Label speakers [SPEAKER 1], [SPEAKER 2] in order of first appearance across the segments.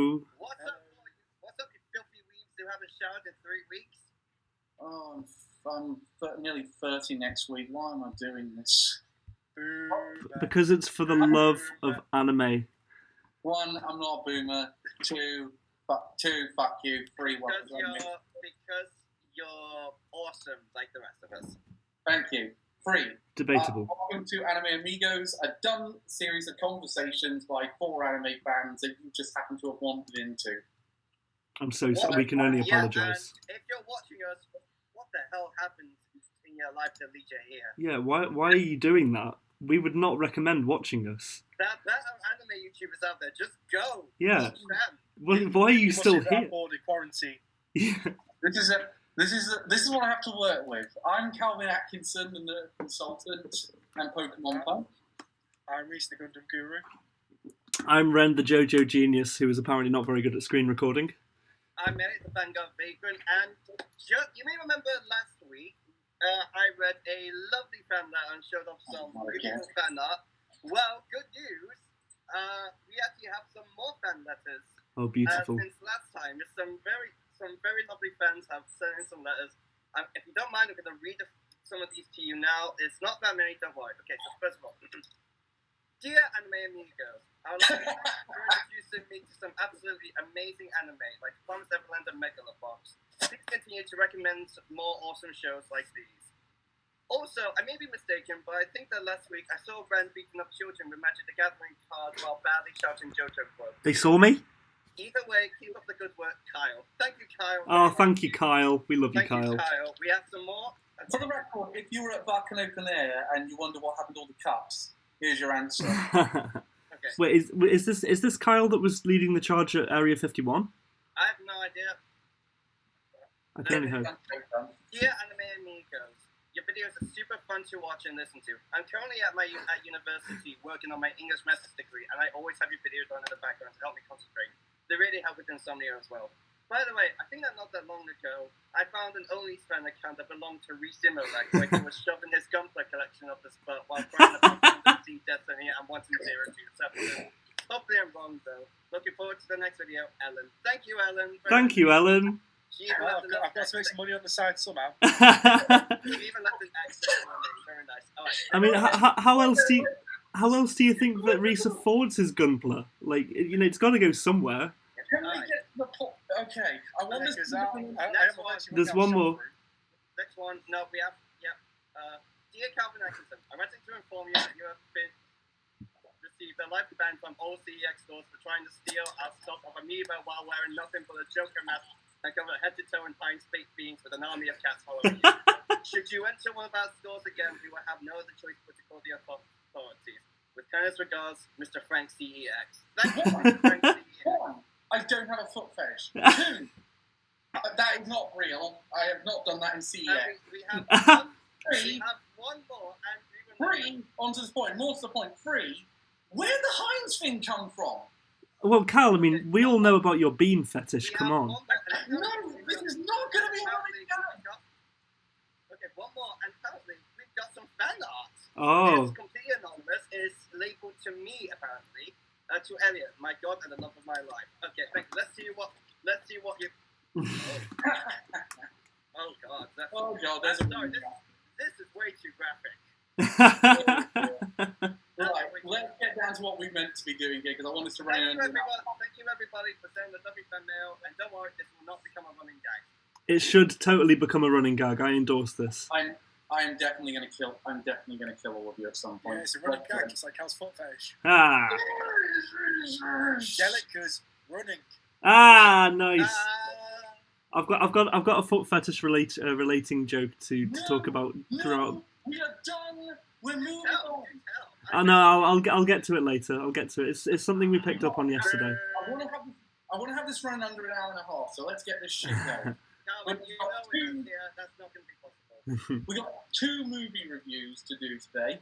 [SPEAKER 1] What's up, you filthy weeds who haven't showered in 3 weeks?
[SPEAKER 2] Oh, I'm nearly 30 next week. Why am I doing this?
[SPEAKER 3] Because it's for the love of anime.
[SPEAKER 2] One, I'm not a boomer. Two, fuck you. Three,
[SPEAKER 1] Because you're awesome like the rest of us.
[SPEAKER 2] Thank you. Three.
[SPEAKER 3] Debatable.
[SPEAKER 2] Welcome to Anime Amigos, a dumb series of conversations by 4 anime fans that you just happen to have wandered into.
[SPEAKER 3] I'm so sorry. We can only apologise.
[SPEAKER 1] And if you're watching us, what the hell happened in your life to lead you here?
[SPEAKER 3] Yeah, why are you doing that? We would not recommend watching us.
[SPEAKER 1] There are anime YouTubers out there. Just go.
[SPEAKER 3] Yeah.
[SPEAKER 1] Watch them.
[SPEAKER 3] Well, why are you still here?
[SPEAKER 4] Quarantine.
[SPEAKER 3] Yeah.
[SPEAKER 2] This is what I have to work with. I'm Calvin Atkinson, the nerd consultant and Pokemon fan.
[SPEAKER 4] I'm Reese, the Gundam Guru.
[SPEAKER 3] I'm Ren, the JoJo genius, who is apparently not very good at screen recording.
[SPEAKER 1] I'm Eric, the Vanguard Vagrant, and you may remember last week, I read a lovely fan letter and showed off some beautiful fan art. Well, good news, we actually have some more fan letters.
[SPEAKER 3] Oh, beautiful.
[SPEAKER 1] Since last time, some very lovely fans have sent in some letters. If you don't mind, I'm going to read some of these to you now. It's not that many, don't worry. Okay, so first of all, dear Anime Amigos, I would like for introducing me to some absolutely amazing anime, like Promise Everland and Megalobox. Please continue to recommend more awesome shows like these. Also, I may be mistaken, but I think that last week I saw Ren beating up children with Magic the Gathering cards while badly shouting JoJo quotes.
[SPEAKER 3] They saw me?
[SPEAKER 1] Either way, keep up the good work, Kyle. Thank you, Kyle.
[SPEAKER 3] Oh, thank you, Kyle. We love you, Kyle.
[SPEAKER 1] Kyle. We have some more.
[SPEAKER 2] For the record, if you were at Vulcan Open Air and you wonder what happened to all the cups, here's your answer.
[SPEAKER 1] Okay.
[SPEAKER 3] Wait, is this Kyle that was leading the charge at Area 51?
[SPEAKER 1] I have no idea.
[SPEAKER 3] I can only hope.
[SPEAKER 1] Dear Anime Amigos, your videos are super fun to watch and listen to. I'm currently at university working on my English master's degree, and I always have your videos on in the background to help me concentrate. They really help with insomnia as well. By the way, I think that not that long ago, I found an OnlyFans account that belonged to Reese Similek, where he was shoving his Gunpla collection up his butt while trying to see Destiny and wanting Zero to separate. Hopefully I'm wrong, though. Looking forward to the next video, Ellen. Thank you, Ellen.
[SPEAKER 3] Thank you, Ellen.
[SPEAKER 4] I've got to make some money on the side somehow.
[SPEAKER 1] You even left an accent on it. Very nice. All right.
[SPEAKER 3] I mean, how else do you think that Reese affords his Gunpla? Like, it's got to go somewhere.
[SPEAKER 2] Can we get the plot? Okay, I want this.
[SPEAKER 3] There's one more.
[SPEAKER 1] Next one. No, we have. Yeah. Dear Calvin Atkinson, I'm writing to inform you that you have received a life ban from all CEX stores for trying to steal our stock of Amiibo while wearing nothing but a Joker mask and covered head to toe in pine fake beings with an army of cats following you. Should you enter one of our stores again, we will have no other choice but to call the authorities. With kindest regards, Mr. Frank CEX. Thank you, Mr. Frank CEX.
[SPEAKER 2] I don't have a foot fetish. Two, that is not real. I have not done that in CEX.
[SPEAKER 1] We have one more, and
[SPEAKER 2] three, on to the point, more to the point, three, where did the Heinz thing come from?
[SPEAKER 3] Well, Cal, I mean, we all know about your bean fetish, come on.
[SPEAKER 2] No, this is not going to be running down.
[SPEAKER 1] Okay, one more, and apparently we've got some fan art.
[SPEAKER 3] Oh.
[SPEAKER 1] It's completely anonymous. It's labeled to me, apparently. To Elliot, my God, and the love of my life. Okay, thank you. Let's see what you. Oh God. Sorry, this is way too graphic.
[SPEAKER 2] Right, let's get down to what we meant to be doing here, because I want us to run
[SPEAKER 1] Thank you, everybody, for sending the lovely fan mail, and don't worry, this will not become a running gag.
[SPEAKER 3] It should totally become a running gag. I endorse this.
[SPEAKER 2] I'm definitely going to kill all of you at some point.
[SPEAKER 4] Yeah, it's a running gag, it's like Cal's foot fetish.
[SPEAKER 3] Ah.
[SPEAKER 4] Delica's running.
[SPEAKER 3] Ah, nice. I've got a foot fetish relating joke to talk about throughout.
[SPEAKER 2] We are done. We're moving on.
[SPEAKER 3] Oh no, I'll get to it later. I'll get to it. It's something we picked up on yesterday.
[SPEAKER 2] I want to have this run under an hour and a half. So let's get this shit going.
[SPEAKER 1] That's not going to be possible.
[SPEAKER 2] We got 2 movie reviews to do today.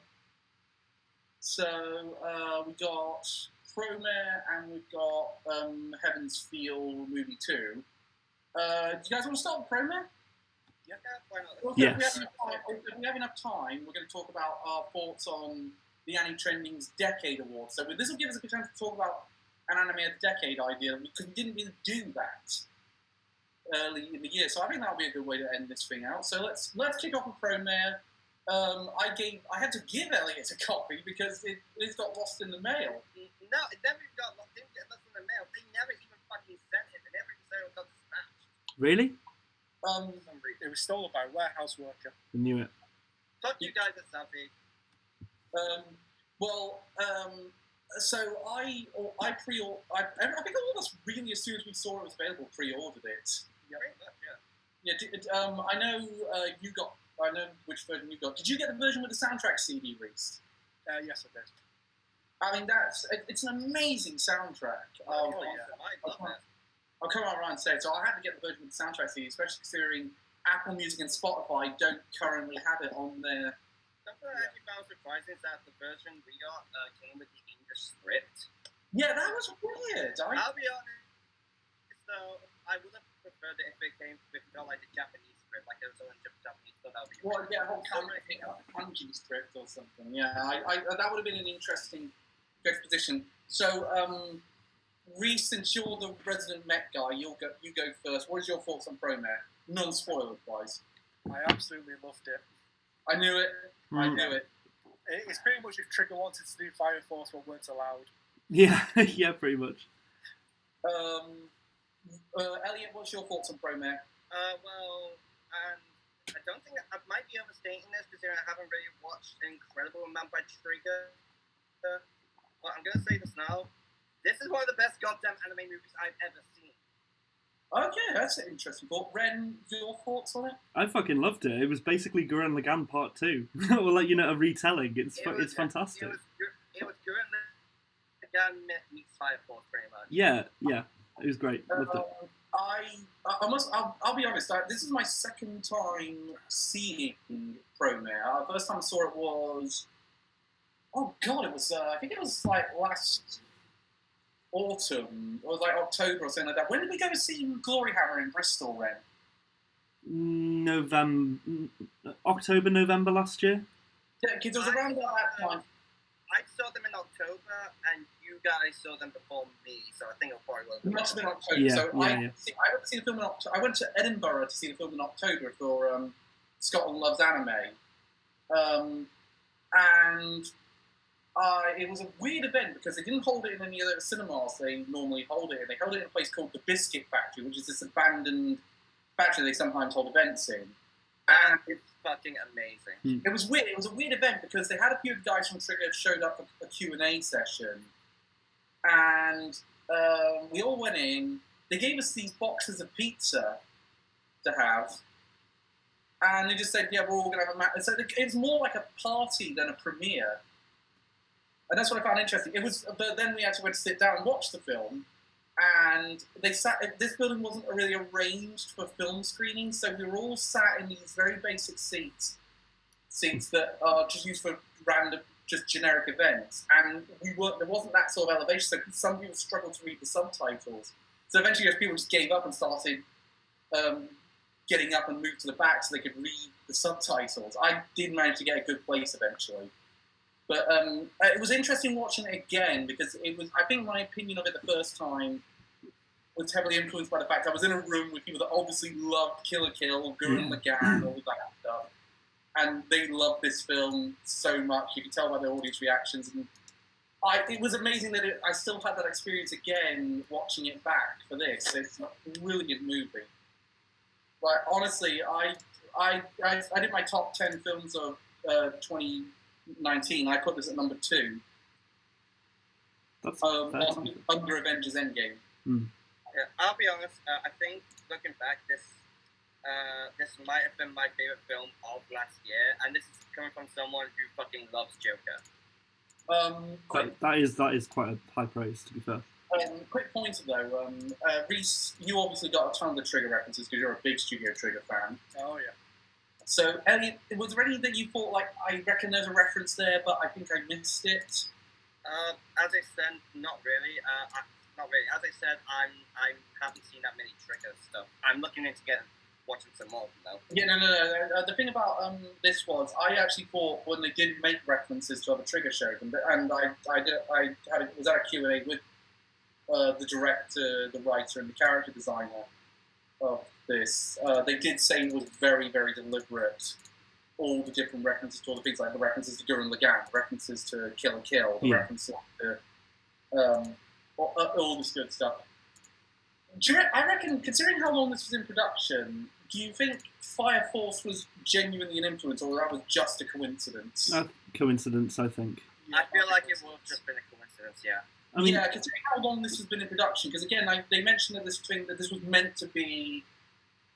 [SPEAKER 2] So we got Promare and we've got Heaven's Feel movie 2. Do you guys want to start with Promare?
[SPEAKER 1] Yeah, why not?
[SPEAKER 3] Yes.
[SPEAKER 2] If we have enough time, we're going to talk about our thoughts on the Annie Trending's Decade Award. So this will give us a good chance to talk about an anime of the decade idea because we didn't really do that early in the year. So I think that'll be a good way to end this thing out. So let's kick off with Promare. I had to give Elliot a copy because it got lost in the mail.
[SPEAKER 1] No, it never didn't get lost in the mail. They never even fucking sent it. They never even said it got dispatched.
[SPEAKER 3] Really?
[SPEAKER 4] It was stolen by a warehouse worker.
[SPEAKER 3] I knew it.
[SPEAKER 1] Fuck you guys at Savvy.
[SPEAKER 2] So I think all of us really, as soon as we saw it was available, pre-ordered it.
[SPEAKER 1] Yeah, pretty much, yeah.
[SPEAKER 2] Yeah. I know you got. I know which version you got. Did you get the version with the soundtrack CD, Reese?
[SPEAKER 4] Yes, I did.
[SPEAKER 2] I mean, it's an amazing soundtrack.
[SPEAKER 1] Oh, yeah. I love it.
[SPEAKER 2] I'll come out right and say it. So I had to get the version with the soundtrack CD, especially considering Apple Music and Spotify don't currently have it on their.
[SPEAKER 1] Something I actually found surprising is that the version we got came with the English script.
[SPEAKER 2] Yeah, that was weird.
[SPEAKER 1] I'll be honest, though, I would have preferred it if it got like the Japanese script, like it was all in Japanese, so that would be.
[SPEAKER 2] Well, yeah, whole kanji script or something. Yeah, I that would have been an interesting exposition. So, Reese, since you're the resident Met guy, you go first. What is your thoughts on Promare? Non-spoiler wise.
[SPEAKER 4] I absolutely loved it.
[SPEAKER 2] I knew it. I knew it.
[SPEAKER 4] It's pretty much if Trigger wanted to do Fire Force but weren't allowed.
[SPEAKER 3] Yeah, yeah, pretty much.
[SPEAKER 2] Elliot, what's your thoughts on Promare?
[SPEAKER 1] I don't think I might be overstating this considering I haven't really watched an incredible amount by Trigger. But I'm gonna say this now. This is one of the best goddamn anime movies I've ever seen.
[SPEAKER 2] Okay, that's an interesting thought. Ren, your thoughts on it?
[SPEAKER 3] I fucking loved it. It was basically Gurren Lagann Part 2. Or like, a retelling. It's fantastic.
[SPEAKER 1] It was Gurren Lagann meets Fire Force, pretty much.
[SPEAKER 3] Yeah. It was great. Loved it.
[SPEAKER 2] I'll be honest. This is my second time seeing Promare. The first time I saw it was, oh god, it was. I think it was like last autumn, or like October or something like that. When did we go to see Glory Hammer in Bristol, Ren?
[SPEAKER 3] October, November last year.
[SPEAKER 2] Yeah, because it was around that time.
[SPEAKER 1] I saw them in October, and you guys saw them before me, so I think it'll probably work.
[SPEAKER 2] It must have been October.
[SPEAKER 3] Yeah,
[SPEAKER 2] so
[SPEAKER 3] yeah,
[SPEAKER 2] I went to see the film in October. I went to Edinburgh to see the film in October for Scotland Loves Anime, and it was a weird event because they didn't hold it in any other cinemas they normally hold it in. They held it in a place called the Biscuit Factory, which is this abandoned factory they sometimes hold events in.
[SPEAKER 1] And it's fucking amazing.
[SPEAKER 2] It was weird. It was a weird event because they had a few guys from Trigger showed up for a Q&A session. And we all went in. They gave us these boxes of pizza to have. And they just said, yeah, we're all going to have a match. So it was more like a party than a premiere. And that's what I found interesting. But then we actually went to sit down and watch the film. And this building wasn't really arranged for film screenings, so we were all sat in these very basic seats that are just used for random, just generic events. And there wasn't that sort of elevation, so some people struggled to read the subtitles. So eventually people just gave up and started getting up and moved to the back so they could read the subtitles. I did manage to get a good place eventually. But it was interesting watching it again because I think my opinion of it the first time was heavily influenced by the fact I was in a room with people that obviously loved Kill la Kill, Gurren Lagann, all that stuff. And they loved this film so much. You could tell by the audience reactions. And it was amazing that I still had that experience again watching it back for this. It's a brilliant movie. Like, honestly, I did my top 10 films of 2019. I put this at number 2.
[SPEAKER 3] That's
[SPEAKER 2] under Avengers Endgame.
[SPEAKER 1] Yeah, I'll be honest. I think looking back, this might have been my favorite film of last year, and this is coming from someone who fucking loves Joker.
[SPEAKER 3] That is quite a high praise, to be fair.
[SPEAKER 2] Quick pointer though, Reese, you obviously got a ton of the Trigger references because you're a big Studio Trigger fan.
[SPEAKER 4] Oh yeah.
[SPEAKER 2] So, Elliot, was there any that you thought, like, I reckon there's a reference there, but I think I missed it?
[SPEAKER 1] As I said, not really. Not really. As I said, I haven't seen that many Trigger stuff. I'm looking into watching some more though.
[SPEAKER 2] Yeah, no. The thing about this was, I actually thought when they did make references to other Trigger shows, and I was at a Q&A with the director, the writer, and the character designer of this, they did say it was very, very deliberate. All the different references to all the things, like the references to Gurren Lagann, references to Kill la Kill, the references to all this good stuff. I reckon, considering how long this was in production, do you think Fire Force was genuinely an influence, or that was just a coincidence?
[SPEAKER 3] Coincidence, I think.
[SPEAKER 1] I feel like it would have just been a coincidence, yeah.
[SPEAKER 3] I mean,
[SPEAKER 2] yeah, considering how long this has been in production, because again, they mentioned that this was meant to be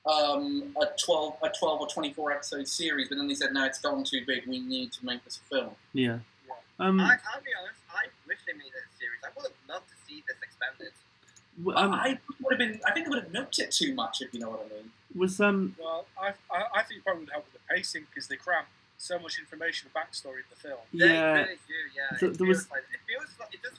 [SPEAKER 2] a 12 or 24 episode series, but then they said, no, it's gotten too big, we need to make this a film.
[SPEAKER 3] Yeah.
[SPEAKER 1] I'll be honest, I wish they made it a series. I would have loved to see this expanded.
[SPEAKER 2] I think it would have milked it too much, if you know what I mean.
[SPEAKER 4] Well, I think it probably would help with the pacing, because they cram so much information and backstory in the film.
[SPEAKER 1] They really do, yeah.
[SPEAKER 3] It does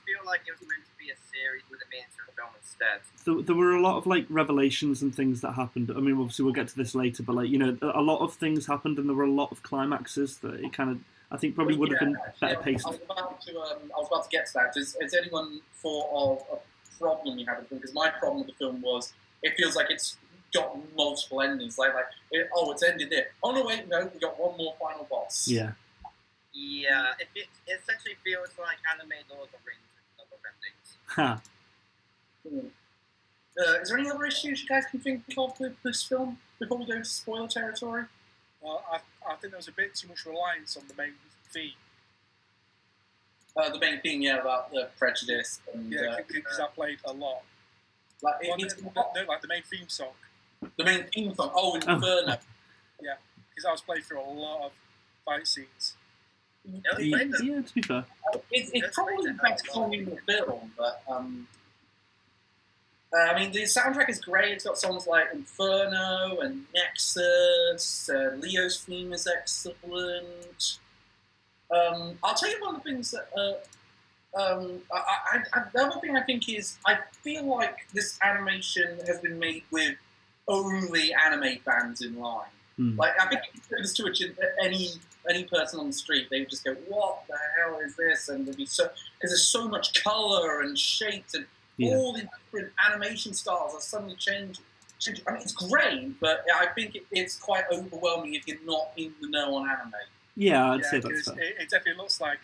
[SPEAKER 1] feel like it was meant to be a series with a made into a film instead.
[SPEAKER 3] There were a lot of like revelations and things that happened. I mean, obviously we'll get to this later, but like, you know, a lot of things happened, and there were a lot of climaxes that it kind of, I think, probably would have been better paced.
[SPEAKER 2] I was about to get to that. Has anyone thought of a problem you had with the film? Because my problem with the film was it feels like it's got multiple endings. It's ended there. Oh no, wait, no, we got one more final boss.
[SPEAKER 3] Yeah.
[SPEAKER 1] Yeah, it essentially feels like anime Lord of the Rings with number of endings.
[SPEAKER 2] Is there any other issues you guys can think of with this film before we go to spoiler territory?
[SPEAKER 4] Well, I think there was a bit too much reliance on the main theme.
[SPEAKER 2] The main theme, yeah, about the prejudice.
[SPEAKER 4] Because that played a lot.
[SPEAKER 2] Like
[SPEAKER 4] the main theme song.
[SPEAKER 2] The main theme song. Oh, Inferno.
[SPEAKER 4] Yeah, because I was playing through a lot of fight scenes.
[SPEAKER 3] Yeah, to be fair.
[SPEAKER 2] It's probably the best song in the film, but I mean, the soundtrack is great. It's got songs like Inferno and Nexus. Leo's theme is excellent. I'll tell you one of the things that. The other thing I think is, I feel like this animation has been made with only anime fans in line. Like, I think if you this to any person on the street, they would just go, "What the hell is this?" And they'd be so, because there's so much color and shapes and all the different animation styles are suddenly changing. I mean, it's great, but I think it's quite overwhelming if you're not in the know on anime.
[SPEAKER 3] Yeah, I'd say that's fair.
[SPEAKER 4] It definitely looks like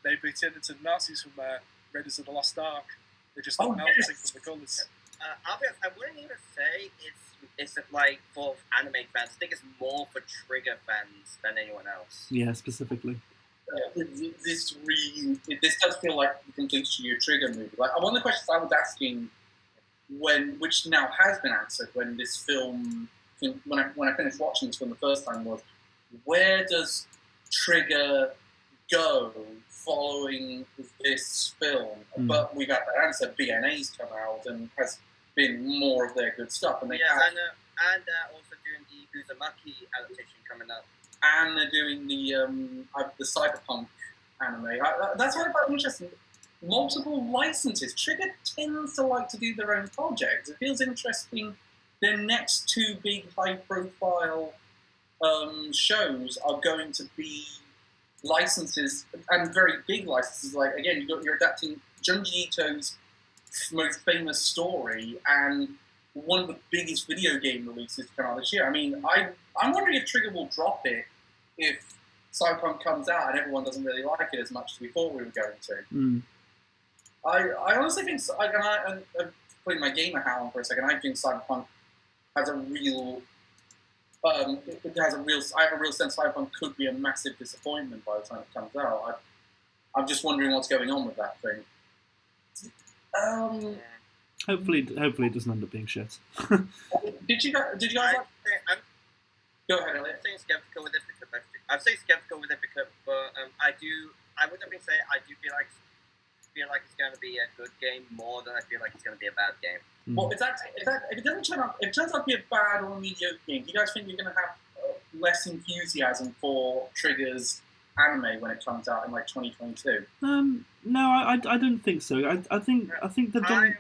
[SPEAKER 4] they pretended to Nazis from Raiders of the Lost Ark. They're just melting from the colours.
[SPEAKER 1] I wouldn't even say it's like for anime fans. I think it's more for Trigger fans than anyone else.
[SPEAKER 3] Yeah, specifically.
[SPEAKER 2] This does feel like the complete Studio Trigger movie. Like, one of the questions I was asking which now has been answered when this film, when I finished watching this film the first time, was where does Trigger go following this film? But we've had that answer. BNA's come out and has been more of their good stuff, and they
[SPEAKER 1] and also doing the Uzumaki adaptation coming up,
[SPEAKER 2] and they're doing the cyberpunk anime. That's what I found interesting. Multiple licenses. Trigger tends to like to do their own projects. It feels interesting. Their next two big high-profile shows are going to be licenses, and very big licenses. Like, again, you're adapting Junji Ito's most famous story and one of the biggest video game releases to come out this year. I mean, I'm wondering if Trigger will drop it if Cyberpunk comes out and everyone doesn't really like it as much as we thought we were going to. I honestly think, I'm putting my gamer hat on for a second, I think Cyberpunk has a real... I have a real sense Cyberpunk could be a massive disappointment by the time it comes out. I'm just wondering what's going on with that thing.
[SPEAKER 3] Hopefully it doesn't end up being shit.
[SPEAKER 2] Did you guys go ahead, Elliot.
[SPEAKER 1] I'm skeptical with it because I would definitely say I do feel like it's going to be a good game more than I feel like it's going to be a bad game.
[SPEAKER 2] Well, if it doesn't turn out, if it turns out to be a bad or a mediocre game, do you guys think you're going to have less enthusiasm for Trigger's anime when it comes out in like 2022?
[SPEAKER 3] No, I don't think so. I think they've done.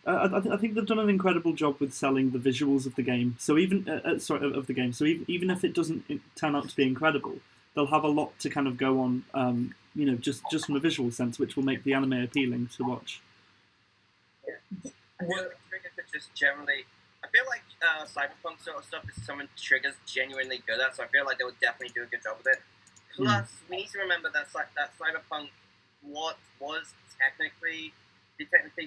[SPEAKER 3] I think they've done an incredible job with selling the visuals of the game. So even of the game. So even if it doesn't turn out to be incredible, they'll have a lot to kind of go on. Just from a visual sense, which will make the anime appealing to watch.
[SPEAKER 1] I feel like Trigger could just generally. I feel like cyberpunk sort of stuff is something Trigger's genuinely good at, so I feel like they would definitely do a good job with it. Plus, we need to remember that that cyberpunk was technically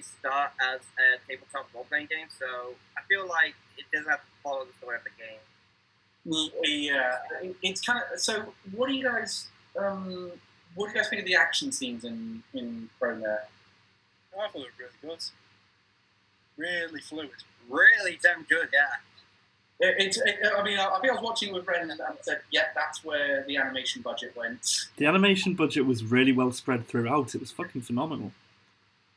[SPEAKER 1] start as a tabletop role-playing game, so I feel like it doesn't have to follow the story of the game.
[SPEAKER 2] Yeah, it's kind of. So, what do you guys think of the action scenes in Promare?
[SPEAKER 4] I thought they were really good. Really fluid.
[SPEAKER 1] Really damn good, yeah.
[SPEAKER 2] I think I was watching with Brendan and said, yeah, that's where the animation budget went.
[SPEAKER 3] The animation budget was really well spread throughout. It was fucking phenomenal.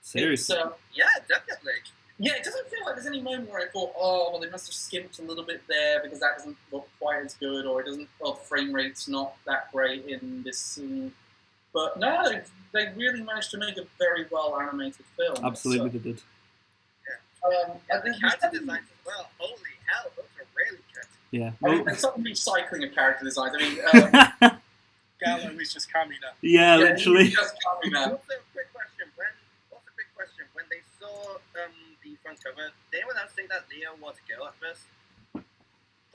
[SPEAKER 3] Seriously.
[SPEAKER 1] Yeah, definitely.
[SPEAKER 2] Yeah, it doesn't feel like there's any moment where I thought, oh, well, they must have skimped a little bit there because that doesn't look quite as good, or the frame rate's not that great in this scene. But no, they really managed to make a very well animated film.
[SPEAKER 3] Absolutely, they did.
[SPEAKER 1] I think character designs as well. Holy hell, those are really good.
[SPEAKER 3] Yeah.
[SPEAKER 2] There's some recycling of character designs. I mean,
[SPEAKER 4] Gallo is just Kamina.
[SPEAKER 3] Yeah, literally.
[SPEAKER 2] Just Kamina.
[SPEAKER 1] Also, quick question. When they saw the front cover, did anyone else think that Leo was a girl at first?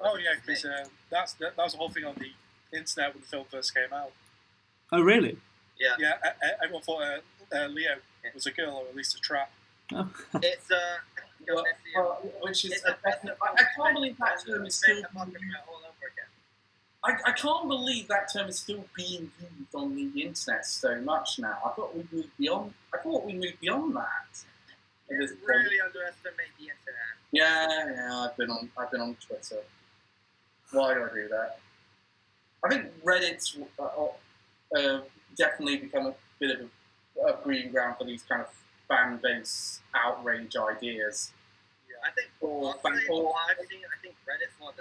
[SPEAKER 4] Oh yeah, because that was the whole thing on the internet when the film first came out.
[SPEAKER 3] Oh, really?
[SPEAKER 1] Yeah.
[SPEAKER 4] Yeah, everyone thought Leo was a girl, or at least a trap.
[SPEAKER 3] Oh.
[SPEAKER 1] It's
[SPEAKER 2] which is I can't believe that term is still. I can't believe that term is still being used on the internet so much now. I thought we moved beyond that.
[SPEAKER 1] You really underestimate the internet.
[SPEAKER 2] Yeah, I've been on Twitter. Why do I do that? I think Reddit's definitely become a bit of a breeding ground for these kind of fan-based outrage ideas.
[SPEAKER 1] Yeah, I think I think Reddit's one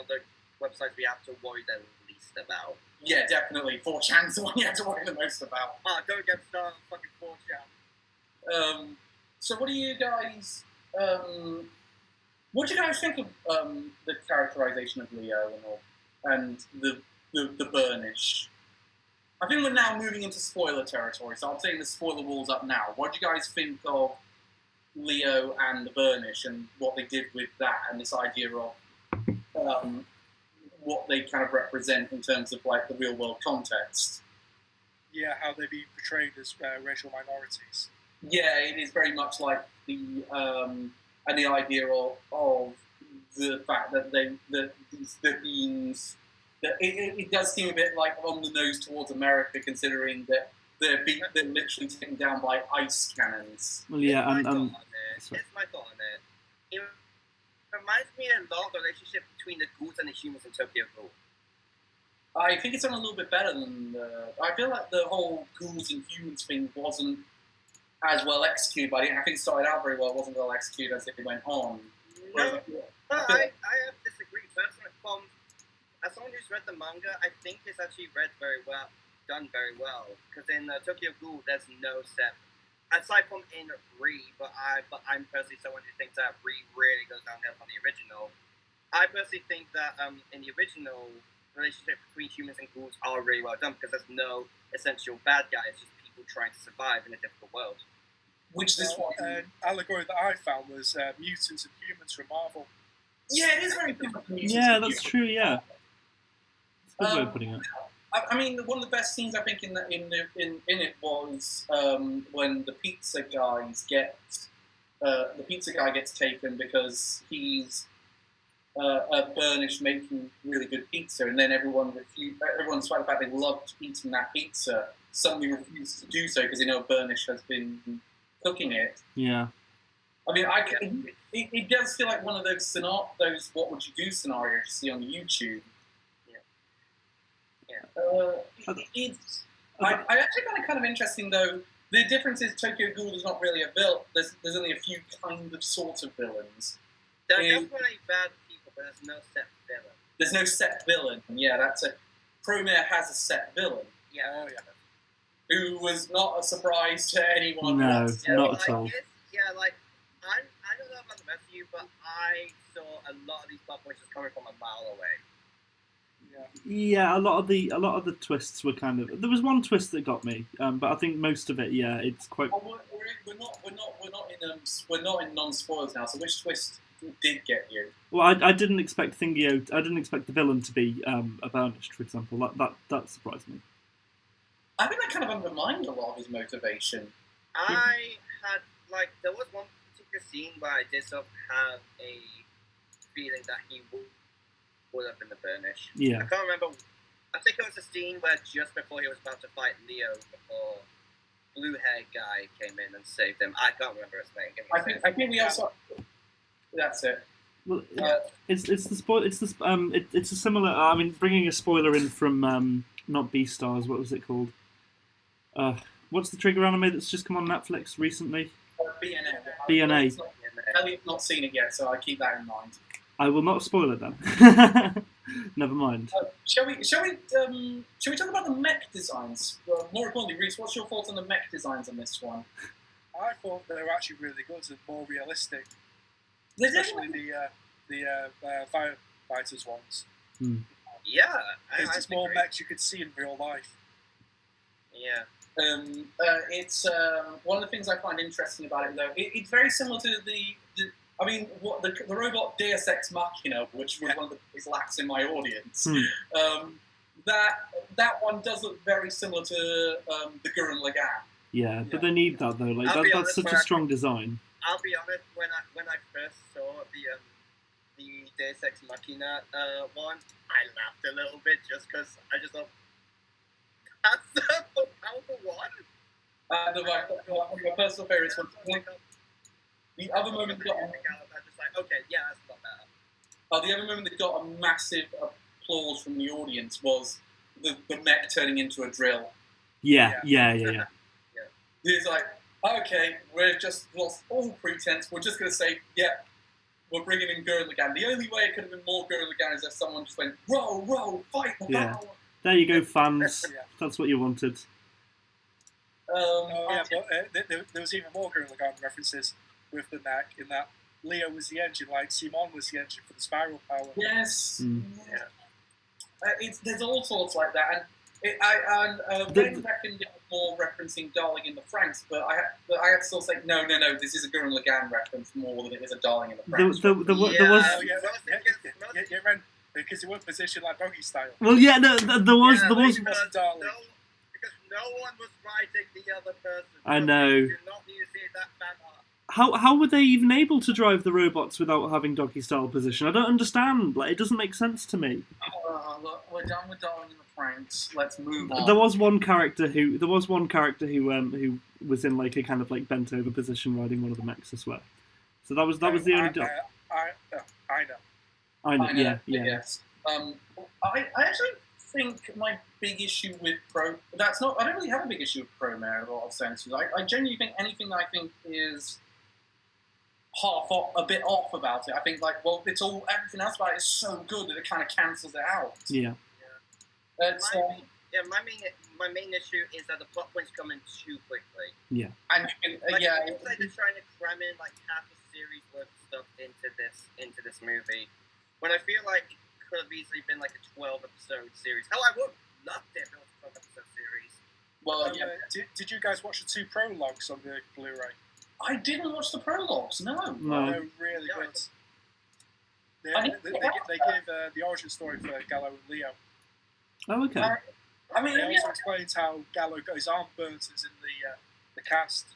[SPEAKER 1] of the websites we have to worry the least about.
[SPEAKER 2] Yeah, definitely. 4chan's the one you have to worry the most about.
[SPEAKER 1] Don't get started on fucking 4chan.
[SPEAKER 2] So what do you guys think of the characterization of Leo and the burnish? I think we're now moving into spoiler territory, so I'm saying the spoiler wall's up now. What do you guys think of Leo and the burnish and what they did with that and this idea of what they kind of represent in terms of like the real world context?
[SPEAKER 4] Yeah, how they be portrayed as racial minorities.
[SPEAKER 2] Yeah, it is very much like the idea of the fact that these beings. It does seem a bit like on the nose towards America, considering that they're literally taken down by ice cannons.
[SPEAKER 3] Well, yeah,
[SPEAKER 1] Here's my thought on it. It reminds me a lot of the relationship between the ghouls and the humans in Tokyo Ghoul.
[SPEAKER 2] I think it's done a little bit better than I feel like the whole ghouls and humans thing wasn't as well executed, but I think it started out very well. It wasn't well executed as it went on.
[SPEAKER 1] No, I have disagreed personally. As someone who's read the manga, I think it's actually done very well. Because in Tokyo Ghoul, there's no set, aside from in Re, but I'm personally someone who thinks that Re really goes downhill from the original. I personally think that in the original, relationship between humans and ghouls are really well done because there's no essential bad guy. It's just people trying to survive in a difficult world.
[SPEAKER 2] Which this one
[SPEAKER 4] allegory that I found was mutants and humans from Marvel.
[SPEAKER 2] Yeah, it is very good.
[SPEAKER 3] Yeah, that's true. Yeah. Good way of putting it.
[SPEAKER 2] I mean, one of the best scenes I think in it was when the pizza guy gets taken because he's a burnish making really good pizza, and then everyone's despite the fact they loved eating that pizza, suddenly refuses to do so because they know burnish has been cooking it.
[SPEAKER 3] Yeah.
[SPEAKER 2] I mean, it does feel like one of those what would you do scenarios you see on YouTube. I actually find it kind of interesting though. The difference is Tokyo Ghoul is not really a villain. There's only a few kind of sort of villains.
[SPEAKER 1] There are definitely bad people, but there's no set villain.
[SPEAKER 2] There's no set villain. Yeah, that's it. Promare has a set villain.
[SPEAKER 1] Yeah, oh yeah.
[SPEAKER 2] Who was not a surprise to anyone.
[SPEAKER 3] No,
[SPEAKER 2] else.
[SPEAKER 3] not at all.
[SPEAKER 1] I don't know about the rest of you, but I saw a lot of these plot points just coming from a mile away.
[SPEAKER 3] Yeah, a lot of the twists were kind of. There was one twist that got me, but I think most of it, yeah, it's quite.
[SPEAKER 2] Oh, we're not in non-spoilers now. So which twist did get you?
[SPEAKER 3] Well, I didn't expect Thingio. I didn't expect the villain to be a Burnished, for example. That surprised me.
[SPEAKER 2] I think that kind of undermined a lot of his motivation.
[SPEAKER 1] There was one particular scene where I did sort of have a feeling that he would have been the Burnish.
[SPEAKER 3] Yeah.
[SPEAKER 1] I can't remember. I think it was a scene where just before he was about to fight Leo, before blue-haired guy came in and saved him. I can't remember his name.
[SPEAKER 2] I think we also. That's it.
[SPEAKER 3] Well, it's a similar. I mean, bringing a spoiler in from not Beastars. What was it called? What's the Trigger anime that's just come on Netflix recently?
[SPEAKER 2] BNA.
[SPEAKER 3] BNA.
[SPEAKER 2] I've not seen it yet, so I keep that in mind.
[SPEAKER 3] I will not spoil it then. Never mind.
[SPEAKER 2] Shall we talk about the mech designs? More importantly, Reese, what's your thoughts on the mech designs on this one?
[SPEAKER 4] I thought they were actually really good and more realistic,
[SPEAKER 2] Especially
[SPEAKER 4] the firefighters ones.
[SPEAKER 1] Yeah,
[SPEAKER 4] It's more mechs you could see in real life.
[SPEAKER 1] Yeah.
[SPEAKER 2] It's one of the things I find interesting about it, though. It's very similar to the robot Deus Ex Machina, which was one of the biggest lacks in my audience. That one does look very similar to the Gurren Lagann.
[SPEAKER 3] Yeah, but they need that though. Like that's such a strong design.
[SPEAKER 1] I'll be honest. When I first saw the Deus Ex Machina one, I laughed a little bit just because I just thought that's the powerful one.
[SPEAKER 2] One of my personal favorites was the other moment that got
[SPEAKER 1] just like, okay, yeah, that's not better.
[SPEAKER 2] the other moment that got a massive applause from the audience was the mech turning into a drill.
[SPEAKER 3] Yeah.
[SPEAKER 2] It's like, okay, we're just lost all pretense. We're just going to say, yeah, we're bringing in Gurren Lagann. The only way it could have been more Gurren Lagann is if someone just went, row, fight the battle.
[SPEAKER 3] There you go, fans. That's what you wanted.
[SPEAKER 4] But there was even more Gurren Lagann references with the mech in that Leo was the engine, like Simon was the engine for the spiral power.
[SPEAKER 2] Yes. There's all sorts like that, and Rain Reckon did more referencing Darling in the Franxx, but I had to still say no. This is a Gurren Lagann reference more than it is a Darling in the Franxx.
[SPEAKER 3] There was.
[SPEAKER 4] Yeah, Ren, because it weren't positioned like doggy style.
[SPEAKER 3] Well, yeah, there was.
[SPEAKER 1] Because no one was writing the other person.
[SPEAKER 3] I know.
[SPEAKER 1] You do not need to see that fan art.
[SPEAKER 3] How were they even able to drive the robots without having doggy style position? I don't understand. Like, it doesn't make sense to me.
[SPEAKER 2] Look, we're done with Darling in the Franxx. Let's move on.
[SPEAKER 3] There was one character who was in like a kind of like bent over position riding one of the mechs, I swear. So that was the only. I know. Yeah.
[SPEAKER 2] Yes. I actually think my big issue with I don't really have a big issue with Promare in a lot of senses. I genuinely think anything that I think is a bit off about it, I think everything else about it is so good that it kind of cancels it out.
[SPEAKER 3] Yeah.
[SPEAKER 1] My main issue is that the plot points come in too quickly.
[SPEAKER 3] Yeah.
[SPEAKER 1] And it seems like they're trying to cram in like half a series worth of stuff into this movie, when I feel like it could have easily been like a 12-episode series. Hell, I would have loved it if it was a 12-episode series.
[SPEAKER 2] Well,
[SPEAKER 4] did you guys watch the 2 prologues on the Blu-ray?
[SPEAKER 2] I didn't watch the prologues. No.
[SPEAKER 4] They're really good. They give the origin story for Gallo and Leo.
[SPEAKER 3] Oh, okay.
[SPEAKER 4] It also explains how Gallo got his arm burnt as in the cast.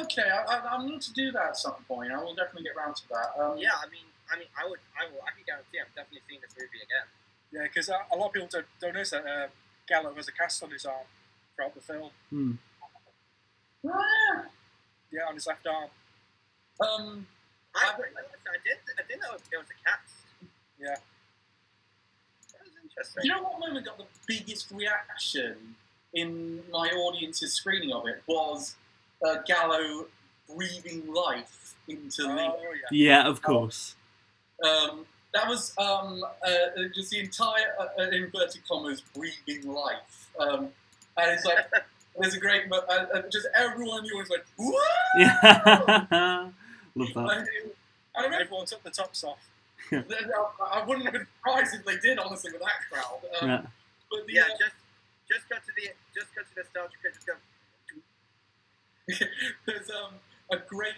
[SPEAKER 2] Okay, I'll need to do that at some point. I will definitely get around to that.
[SPEAKER 1] I can guarantee I'm definitely seeing this movie again.
[SPEAKER 4] Yeah, because a lot of people don't notice that Gallo has a cast on his arm throughout the film. Yeah, on his left arm.
[SPEAKER 1] I didn't know it was a cast.
[SPEAKER 4] Yeah.
[SPEAKER 1] That was interesting.
[SPEAKER 2] You know what moment got the biggest reaction in my audience's screening of it was Gallo breathing life into Leo.
[SPEAKER 3] Yeah, of course.
[SPEAKER 2] That was just the entire inverted commas breathing life, and it's like there's a great just everyone in the audience went whoa.
[SPEAKER 3] Yeah, love that.
[SPEAKER 4] And everyone took the tops off.
[SPEAKER 2] I wouldn't have been surprised if they did, honestly, with that crowd. But
[SPEAKER 1] just cut to the nostalgia crit. Just go.
[SPEAKER 2] There's a great,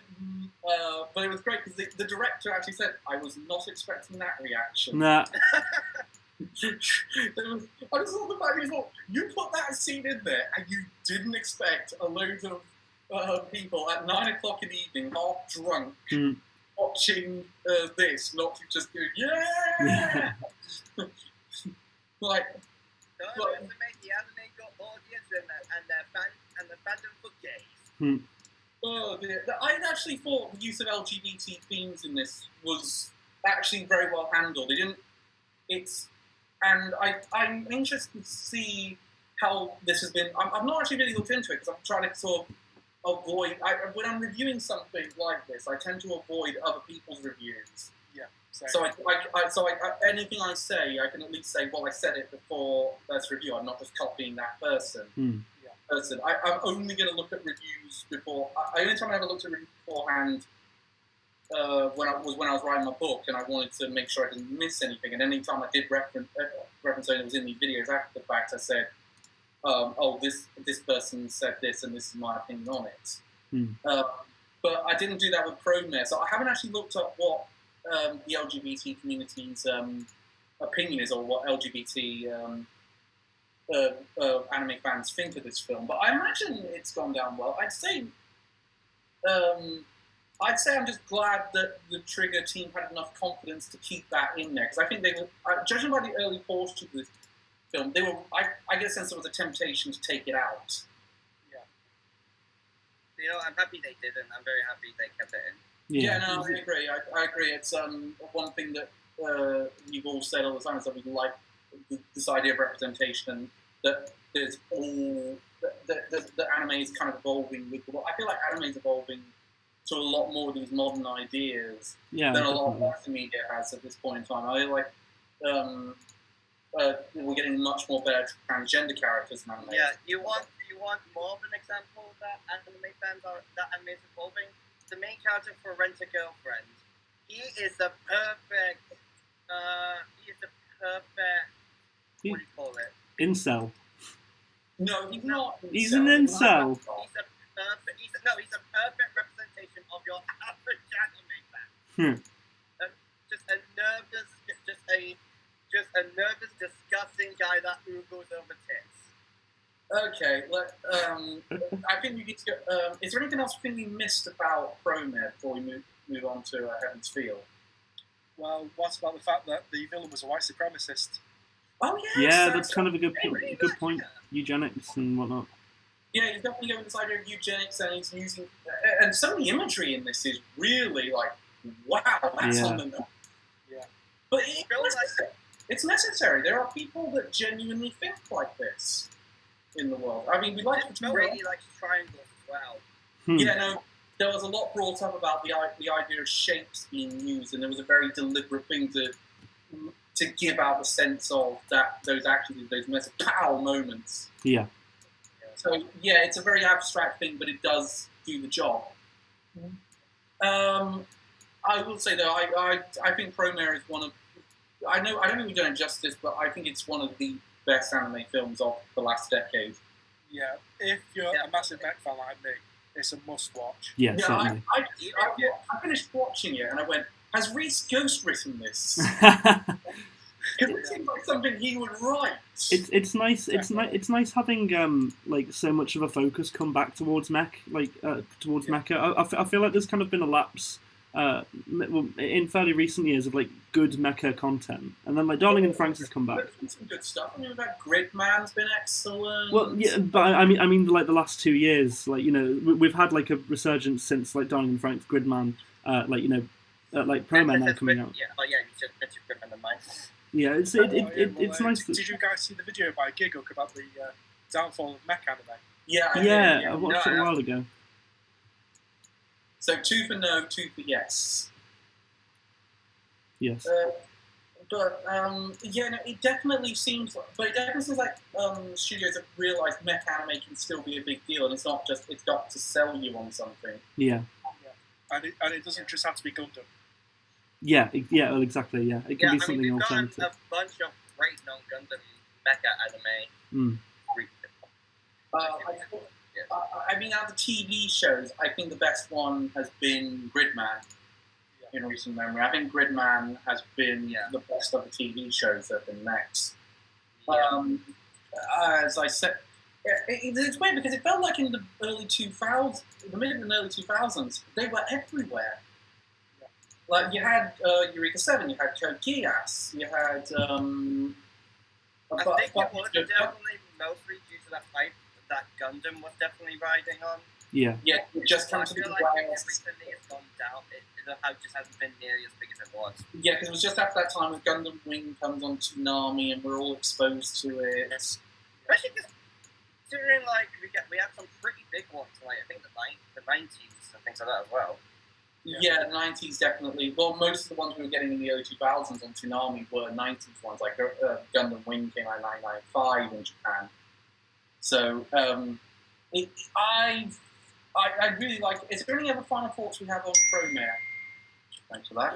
[SPEAKER 2] but it was great because the director actually said, "I was not expecting that reaction."
[SPEAKER 3] Nah.
[SPEAKER 2] I just thought the fact you put that scene in there and you didn't expect a load of people at 9 o'clock in the evening, half drunk, watching this, not to just go, yeah! Like,
[SPEAKER 1] make the anime got audience and the fandom for gays.
[SPEAKER 2] Oh dear. I actually thought the use of LGBT themes in this was actually very well handled. I'm interested to see how this has been. I've not actually really looked into it because I'm trying to sort of avoid. When I'm reviewing something like this, I tend to avoid other people's reviews.
[SPEAKER 4] Yeah. Same.
[SPEAKER 2] So anything I say, I can at least say, well, I said it before this review. I'm not just copying that person. Person. I'm only going to look at reviews before. The only time I ever looked at reviews beforehand when I was writing my book, and I wanted to make sure I didn't miss anything. And any time I did reference something that was in these videos after the fact, I said, this person said this, and this is my opinion on it. But I didn't do that with Promare, so I haven't actually looked up what the LGBT community's opinion is, or what LGBT anime fans think of this film. But I imagine it's gone down well. I'd say I'm just glad that the Trigger team had enough confidence to keep that in there, because I think they were, judging by the early portions of this film, they were. I get a sense there was a temptation to take it out.
[SPEAKER 1] Yeah. I'm happy they didn't. I'm very happy they kept it in.
[SPEAKER 2] Yeah, no, I agree. I agree. It's one thing that you've all said all the time is that we like this idea of representation, that there's all that anime is kind of evolving with. I feel like anime is evolving to a lot more of these modern ideas than a lot of Western media has at this point in time. I feel like we're getting much more better transgender characters in anime.
[SPEAKER 1] Yeah, you want more of an example that anime fans are that anime is evolving? The main character for Rent a Girlfriend, he is a perfect. What do you call it?
[SPEAKER 3] Incel.
[SPEAKER 2] No, he's not.
[SPEAKER 3] He's an incel.
[SPEAKER 1] He's a perfect representation of your average anime fan. Just a nervous, disgusting guy that oogles over tits.
[SPEAKER 2] Okay, I think we need to go. Is there anything else we think we missed about Promare before we move on to Heaven's Feel?
[SPEAKER 4] Well, what about the fact that the villain was a white supremacist?
[SPEAKER 2] Oh yes,
[SPEAKER 3] yeah, that's kind of a good point. Eugenics and whatnot.
[SPEAKER 2] Yeah, he's definitely going this idea of eugenics, and he's using, and some of the imagery in this is really like, wow, that's on the nose.
[SPEAKER 4] Yeah,
[SPEAKER 2] but it's necessary. There are people that genuinely think like this in the world. I mean, we like to
[SPEAKER 1] really likes triangles as well.
[SPEAKER 2] Yeah, no, there was a lot brought up about the idea of shapes being used, and there was a very deliberate thing to give out the sense of that those massive pow moments.
[SPEAKER 3] Yeah.
[SPEAKER 2] So yeah, it's a very abstract thing, but it does do the job. I will say though, I think Promare is one of, I don't think we've done it justice, but I think it's one of the best anime films of the last decade.
[SPEAKER 4] Yeah, if you're a massive mech fan like me, it's a must-watch.
[SPEAKER 3] Yeah, certainly.
[SPEAKER 2] I finished watching it and I went, has Reese Ghost written this? Because it seems like something he would write.
[SPEAKER 3] It's nice. It's nice having like so much of a focus come back towards mech, towards mecha. I feel like there's kind of been a lapse in fairly recent years of like good mecha content, and then like Darling in Franxx has come back.
[SPEAKER 2] There's been some good stuff. I mean, that Gridman's been excellent.
[SPEAKER 3] Well, yeah, but I mean, like the last 2 years, like we've had like a resurgence since like Darling in Franxx, Gridman, like Promare now coming out.
[SPEAKER 1] Yeah, you took Gridman and mine.
[SPEAKER 3] Yeah, it's nice.
[SPEAKER 4] Did you guys see the video by Giguk about the downfall of mech anime?
[SPEAKER 2] Yeah,
[SPEAKER 3] I watched it a while ago.
[SPEAKER 2] So 2 for no, 2 for yes.
[SPEAKER 3] Yes.
[SPEAKER 2] It definitely seems like studios have realised mech anime can still be a big deal, and it's got to sell you on something.
[SPEAKER 3] Yeah.
[SPEAKER 4] And it doesn't just have to be Gundam.
[SPEAKER 3] Yeah, well, exactly. Yeah, it can be something
[SPEAKER 1] we've
[SPEAKER 3] alternative.
[SPEAKER 1] gotten a bunch of great non-Gundam mecha anime.
[SPEAKER 2] I mean, out of the TV shows, I think the best one has been Gridman in recent memory. I think Gridman has been the best of the TV shows that have been next. As I said, it's weird because it felt like in the early 2000s, the mid and early 2000s, they were everywhere. Like, you had Eureka 7, you had Code Geass, you had...
[SPEAKER 1] I think it was definitely mostly due to that hype that Gundam was definitely riding on.
[SPEAKER 3] Yeah,
[SPEAKER 2] it just comes to
[SPEAKER 1] I feel like recently it's gone down. The hype just hasn't been nearly as big as it was.
[SPEAKER 2] Yeah, because it was just after that time when Gundam Wing comes on Toonami and we're all exposed to it.
[SPEAKER 1] Especially because considering like we had some pretty big ones, like I think the 90s and things like that as well.
[SPEAKER 2] Yeah, the 90s definitely. Well, most of the ones we were getting in the early 2000s on Toonami were 90s ones, like Gundam Wing came out in 1995 in Japan. So, I really like it. Is there any other final thoughts we have on Promare? Thanks for that.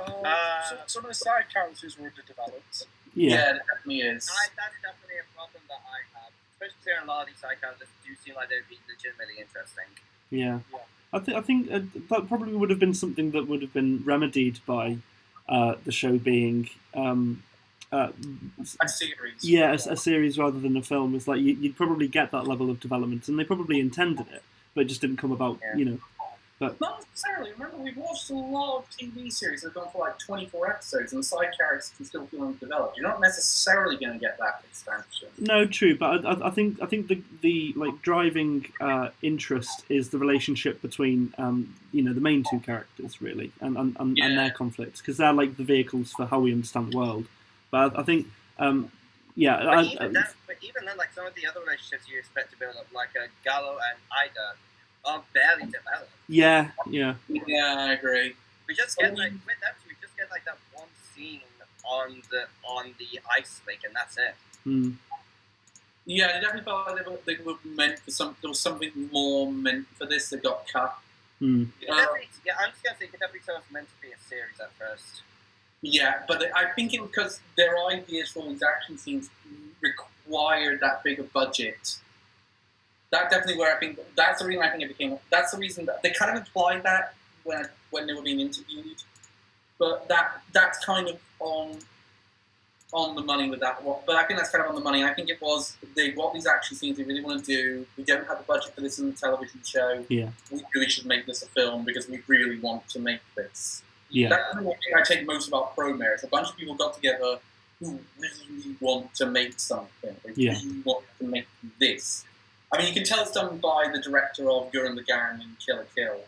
[SPEAKER 4] Some of the side characters were underdeveloped.
[SPEAKER 2] Yeah, it definitely is.
[SPEAKER 1] That's definitely a problem that I have. Especially considering a lot of these side characters do seem like they'd be legitimately interesting.
[SPEAKER 3] Yeah. I think that probably would have been something that would have been remedied by the show being
[SPEAKER 2] a series.
[SPEAKER 3] Yeah, a series rather than a film. It's like you'd probably get that level of development, and they probably intended it, but it just didn't come about. But
[SPEAKER 2] not necessarily. Remember, we've watched a lot of TV series that have gone for like 24 episodes, and the side characters can still feel undeveloped. You're not necessarily going to get that expansion.
[SPEAKER 3] No, true, but I think the like driving interest is the relationship between the main two characters really, and their conflicts, because they're like the vehicles for how we understand the world. But I think
[SPEAKER 1] but even then, like some of the other relationships you expect to build up, like Gallo and Ida, are barely developed.
[SPEAKER 3] Yeah,
[SPEAKER 2] I agree.
[SPEAKER 1] We just get like that one scene on the ice lake, and that's it.
[SPEAKER 2] Yeah, it definitely felt like they were meant for some. There was something more meant for this that got cut.
[SPEAKER 1] I'm just gonna say it could definitely tell it's meant to be a series at first.
[SPEAKER 2] Yeah, but I think it was because their ideas for these action scenes required that bigger budget. That's definitely where I think that's the reason I think it became. That's the reason that they kind of implied that when they were being interviewed, but that's kind of on the money with that. But I think that's kind of on the money. I think it was they got these action scenes they really want to do. We don't have the budget for this in the television show.
[SPEAKER 3] Yeah,
[SPEAKER 2] we really should make this a film because we really want to make this.
[SPEAKER 3] Yeah,
[SPEAKER 2] that's the thing I take most about Promare. It's a bunch of people got together who really want to make something. They really want to make this. I mean, you can tell it's done by the director of Gurren Lagann and Kill la Kill.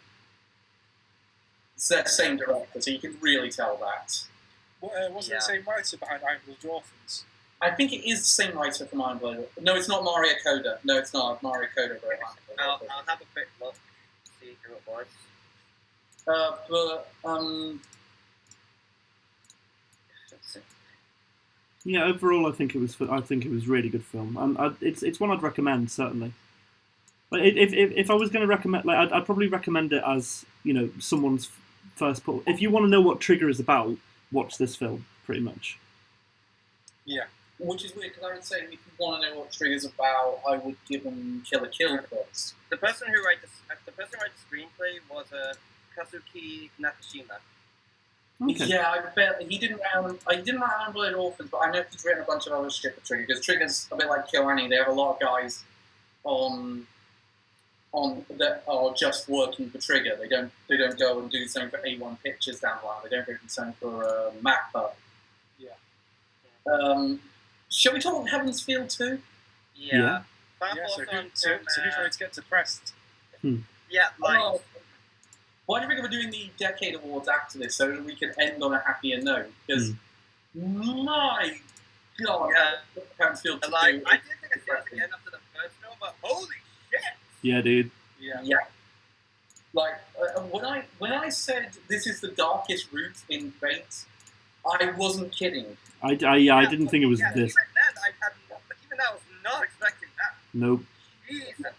[SPEAKER 2] It's that same director, so you can really tell that.
[SPEAKER 4] Wasn't the same writer behind Iron Blood Orphans?
[SPEAKER 2] I think it is the same writer from Iron Blood. No, it's not Mario Koda. No, it's not Mario Koda.
[SPEAKER 1] I'll have a quick look, see who it was.
[SPEAKER 3] Yeah, overall, I think it was a really good film, and it's one I'd recommend certainly. But if I was going to recommend, like, I'd probably recommend it as someone's first pull. If you want to know what Trigger is about, watch this film. Pretty much.
[SPEAKER 2] Yeah, which is weird because I would say if you want to know what Trigger's about, I would give them Kill la Kill first.
[SPEAKER 1] The person who wrote the screenplay was Kazuki Nakashima.
[SPEAKER 3] Okay.
[SPEAKER 2] Yeah, I bet he didn't write Iron Blood Orphans, but I know he's written a bunch of other shit for Trigger, because Trigger's a bit like Kill Annie. They have a lot of guys on that are just working for Trigger. They don't go and do something for A1 Pictures down the line. They don't go do something for Mappa. Yeah. Shall we talk about Heaven's Feel too?
[SPEAKER 1] Yeah.
[SPEAKER 4] So who's ready to get depressed?
[SPEAKER 1] Yeah, like.
[SPEAKER 2] Why do you think we're doing the Decade Awards after this, so that we can end on a happier note? Because, my God, Heaven's Feel 2.
[SPEAKER 1] Like, I didn't think I'd see it again after the first film, but holy shit!
[SPEAKER 3] Yeah, dude.
[SPEAKER 2] Yeah. Like, when I said this is the darkest route in Fate, I wasn't kidding.
[SPEAKER 3] I didn't think it was this.
[SPEAKER 1] Even I was not expecting that.
[SPEAKER 3] Nope.
[SPEAKER 1] Jesus.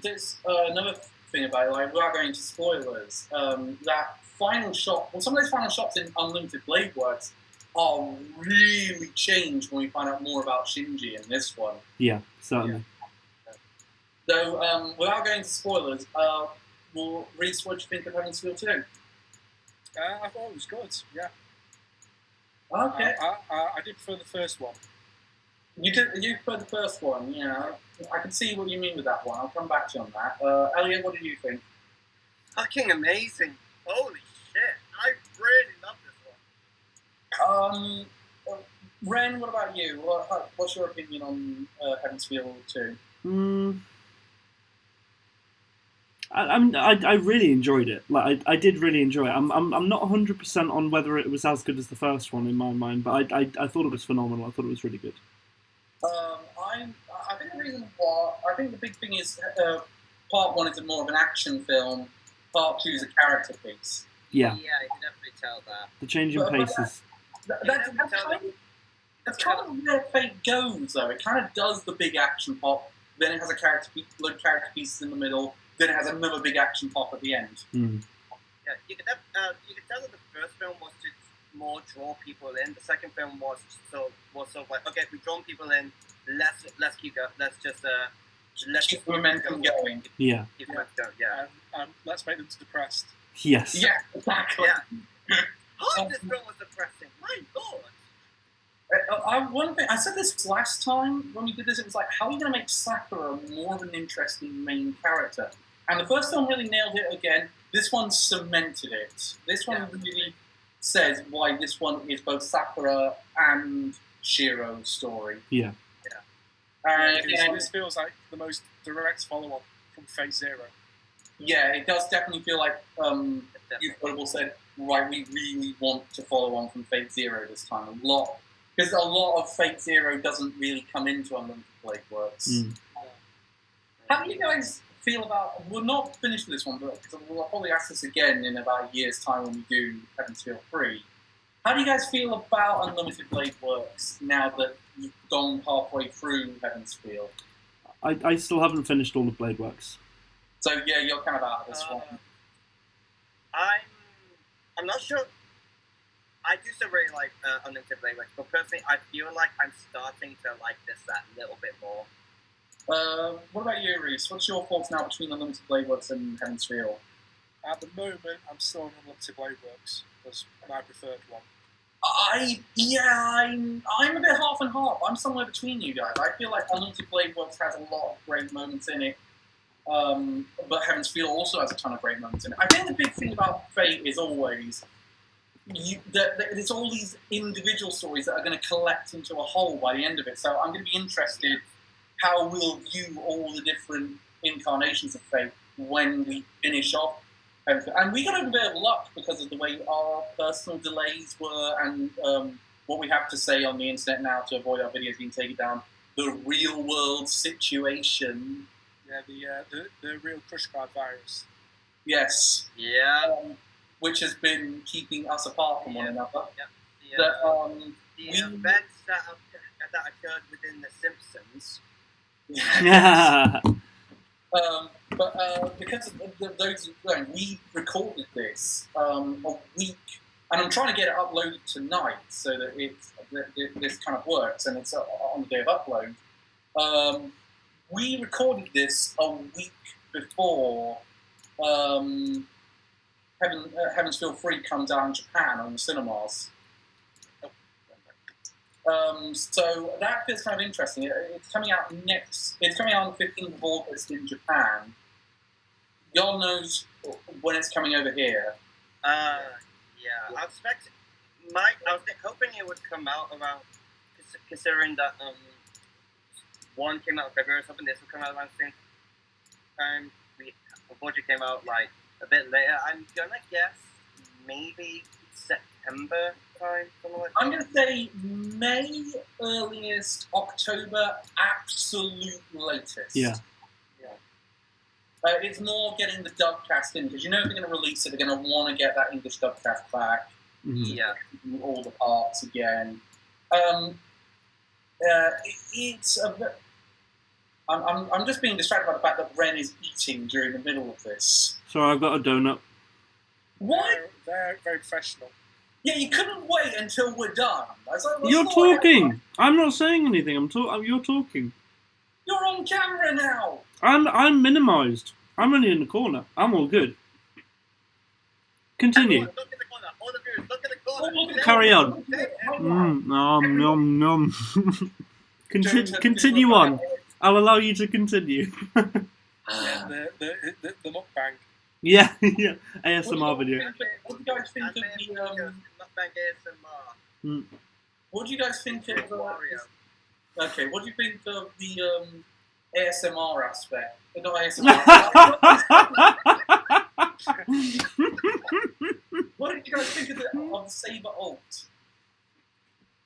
[SPEAKER 2] There's another thing about it, like without going into spoilers, that final shot, well, some of those final shots in Unlimited Blade Works are really changed when we find out more about Shinji in this one.
[SPEAKER 3] Yeah, certainly.
[SPEAKER 2] So, without going into spoilers, Reese, what do you think of Heaven's Feel 2?
[SPEAKER 4] I thought it was good, yeah.
[SPEAKER 2] Okay.
[SPEAKER 4] I did prefer the first one.
[SPEAKER 2] You prefer the first one, yeah. I can see what you mean with that one. I'll come back to you on that. Elliot, what did you think?
[SPEAKER 1] Fucking amazing. Holy shit. I really love this one.
[SPEAKER 2] Ren, what about you? What's your opinion on Heaven's Feel 2?
[SPEAKER 3] I really enjoyed it. Like I did really enjoy it. I'm not 100% on whether it was as good as the first one in my mind, but I thought it was phenomenal. I thought it was really good.
[SPEAKER 2] I think the reason why I think the big thing is part one is more of an action film. Part two is a character piece.
[SPEAKER 3] Yeah.
[SPEAKER 1] Yeah, you can definitely tell that.
[SPEAKER 3] The change in paces.
[SPEAKER 2] That's kind of where Fate goes, though. It kind of does the big action pop, then it has a character pieces in the middle, then it has another big action pop at the end.
[SPEAKER 3] Mm.
[SPEAKER 1] Yeah, you can tell that the first film was to more draw people in. The second film was sort of like, okay, we've drawn people in. Let's keep going. Let's
[SPEAKER 2] keep the momentum going.
[SPEAKER 3] Yeah.
[SPEAKER 1] Keep momentum going. Yeah.
[SPEAKER 4] And let's make them depressed.
[SPEAKER 3] Yes.
[SPEAKER 2] Yeah, exactly.
[SPEAKER 1] Yeah. Oh, this film was depressing. My God.
[SPEAKER 2] One thing I said this last time when we did this. It was like, how are you going to make Sakura more of an interesting main character? And the first film really nailed it again. This one cemented it. This one really says why this one is both Sakura and Shiro's story.
[SPEAKER 3] Yeah.
[SPEAKER 2] And
[SPEAKER 4] this feels like the most direct follow-up from Phase Zero.
[SPEAKER 2] Yeah, it does definitely feel like Youthful said, right, we really want to follow on from Fate Zero this time. Because a lot of Fate Zero doesn't really come into Unlimited Blade Works.
[SPEAKER 3] Mm.
[SPEAKER 2] How do you guys feel about... We're not finished with this one, but we'll probably ask this again in about a year's time when we do Heaven's Feel 3. How do you guys feel about Unlimited Blade Works now that you've gone halfway through Heaven's Feel?
[SPEAKER 3] I still haven't finished all of Blade Works.
[SPEAKER 2] So yeah, you're kind of out of this one.
[SPEAKER 1] I'm not sure. I do still really like Unlimited Blade Works, but personally, I feel like I'm starting to like this that little bit more.
[SPEAKER 2] What about you, Reese? What's your thoughts now between Unlimited Blade Works and Heaven's Feel?
[SPEAKER 4] At the moment, I'm still on Unlimited Blade Works. That's my preferred one.
[SPEAKER 2] I'm a bit half and half. I'm somewhere between you guys. I feel like Unlimited Blade Works has a lot of great moments in it, but Heaven's Feel also has a ton of great moments in it. I think the big thing about Fate is always there's all these individual stories that are going to collect into a whole by the end of it. So I'm going to be interested how we'll view all the different incarnations of Fate when we finish off. And we got a bit of luck because of the way our personal delays were and what we have to say on the internet now to avoid our videos being taken down. The real world situation.
[SPEAKER 4] Yeah, the real crush card virus.
[SPEAKER 2] Yes.
[SPEAKER 1] Yeah.
[SPEAKER 2] Which has been keeping us apart from one another.
[SPEAKER 1] Yeah. The events that occurred within The Simpsons.
[SPEAKER 3] Yeah.
[SPEAKER 2] But because of those, we recorded this a week, and I'm trying to get it uploaded tonight so that this kind of works, and it's on the day of upload. We recorded this a week before Heaven's Feel 3 comes out in Japan on the cinemas. So that feels kind of interesting. It's coming out It's coming out on the 15th of August in Japan. God knows when it's coming over here.
[SPEAKER 1] I was hoping it would come out around, considering that one came out in February or something. This will come out around the same time. Unfortunately, came out like a bit later. I'm gonna guess maybe September time, something like that.
[SPEAKER 2] I'm gonna say May, earliest October, absolute latest.
[SPEAKER 3] Yeah.
[SPEAKER 2] It's more getting the dub cast in, because you know if they're going to release it, they're going to want to get that English dub cast back.
[SPEAKER 3] Mm-hmm.
[SPEAKER 1] Yeah.
[SPEAKER 2] All the parts again. I'm just being distracted by the fact that Ren is eating during the middle of this.
[SPEAKER 3] Sorry, I've got a donut.
[SPEAKER 2] What?
[SPEAKER 4] They're very professional.
[SPEAKER 2] Yeah, you couldn't wait until we're done.
[SPEAKER 3] You're talking. I'm not saying anything. You're talking.
[SPEAKER 2] You're on camera now.
[SPEAKER 3] I'm minimised. I'm only in the corner. I'm all good. Continue.
[SPEAKER 1] Everyone, look at the corner. All the viewers, look at the corner.
[SPEAKER 3] Carry on. Nom nom. Continue on. I'll allow you to continue.
[SPEAKER 4] The mukbang.
[SPEAKER 3] Yeah. ASMR video.
[SPEAKER 2] What do you guys think of the
[SPEAKER 1] mukbang ASMR?
[SPEAKER 2] What do you guys think of okay, what do you think of the ASMR aspect? Not ASMR. What did you guys think of the Saber ult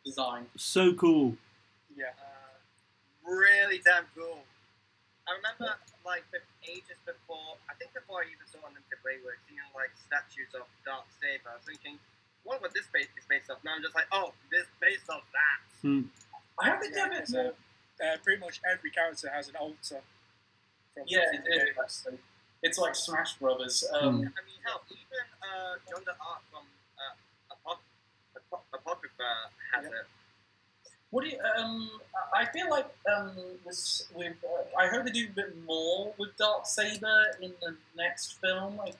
[SPEAKER 2] design?
[SPEAKER 3] So cool.
[SPEAKER 4] Yeah.
[SPEAKER 1] Really damn cool. I remember, like, ages before, I think before I even saw Unlimited Blade Works, seeing, like, statues of Dark Saber, I was thinking, what would this is based off? Now I'm just like, oh, this is based off that.
[SPEAKER 2] I have to give it more.
[SPEAKER 4] Pretty much every character has an altar.
[SPEAKER 2] Yeah, it's like Smash Brothers.
[SPEAKER 1] I mean, hell, even John the Art from Apocrypha has it.
[SPEAKER 2] What do you? I feel like I hope they do a bit more with Darksaber in the next film. I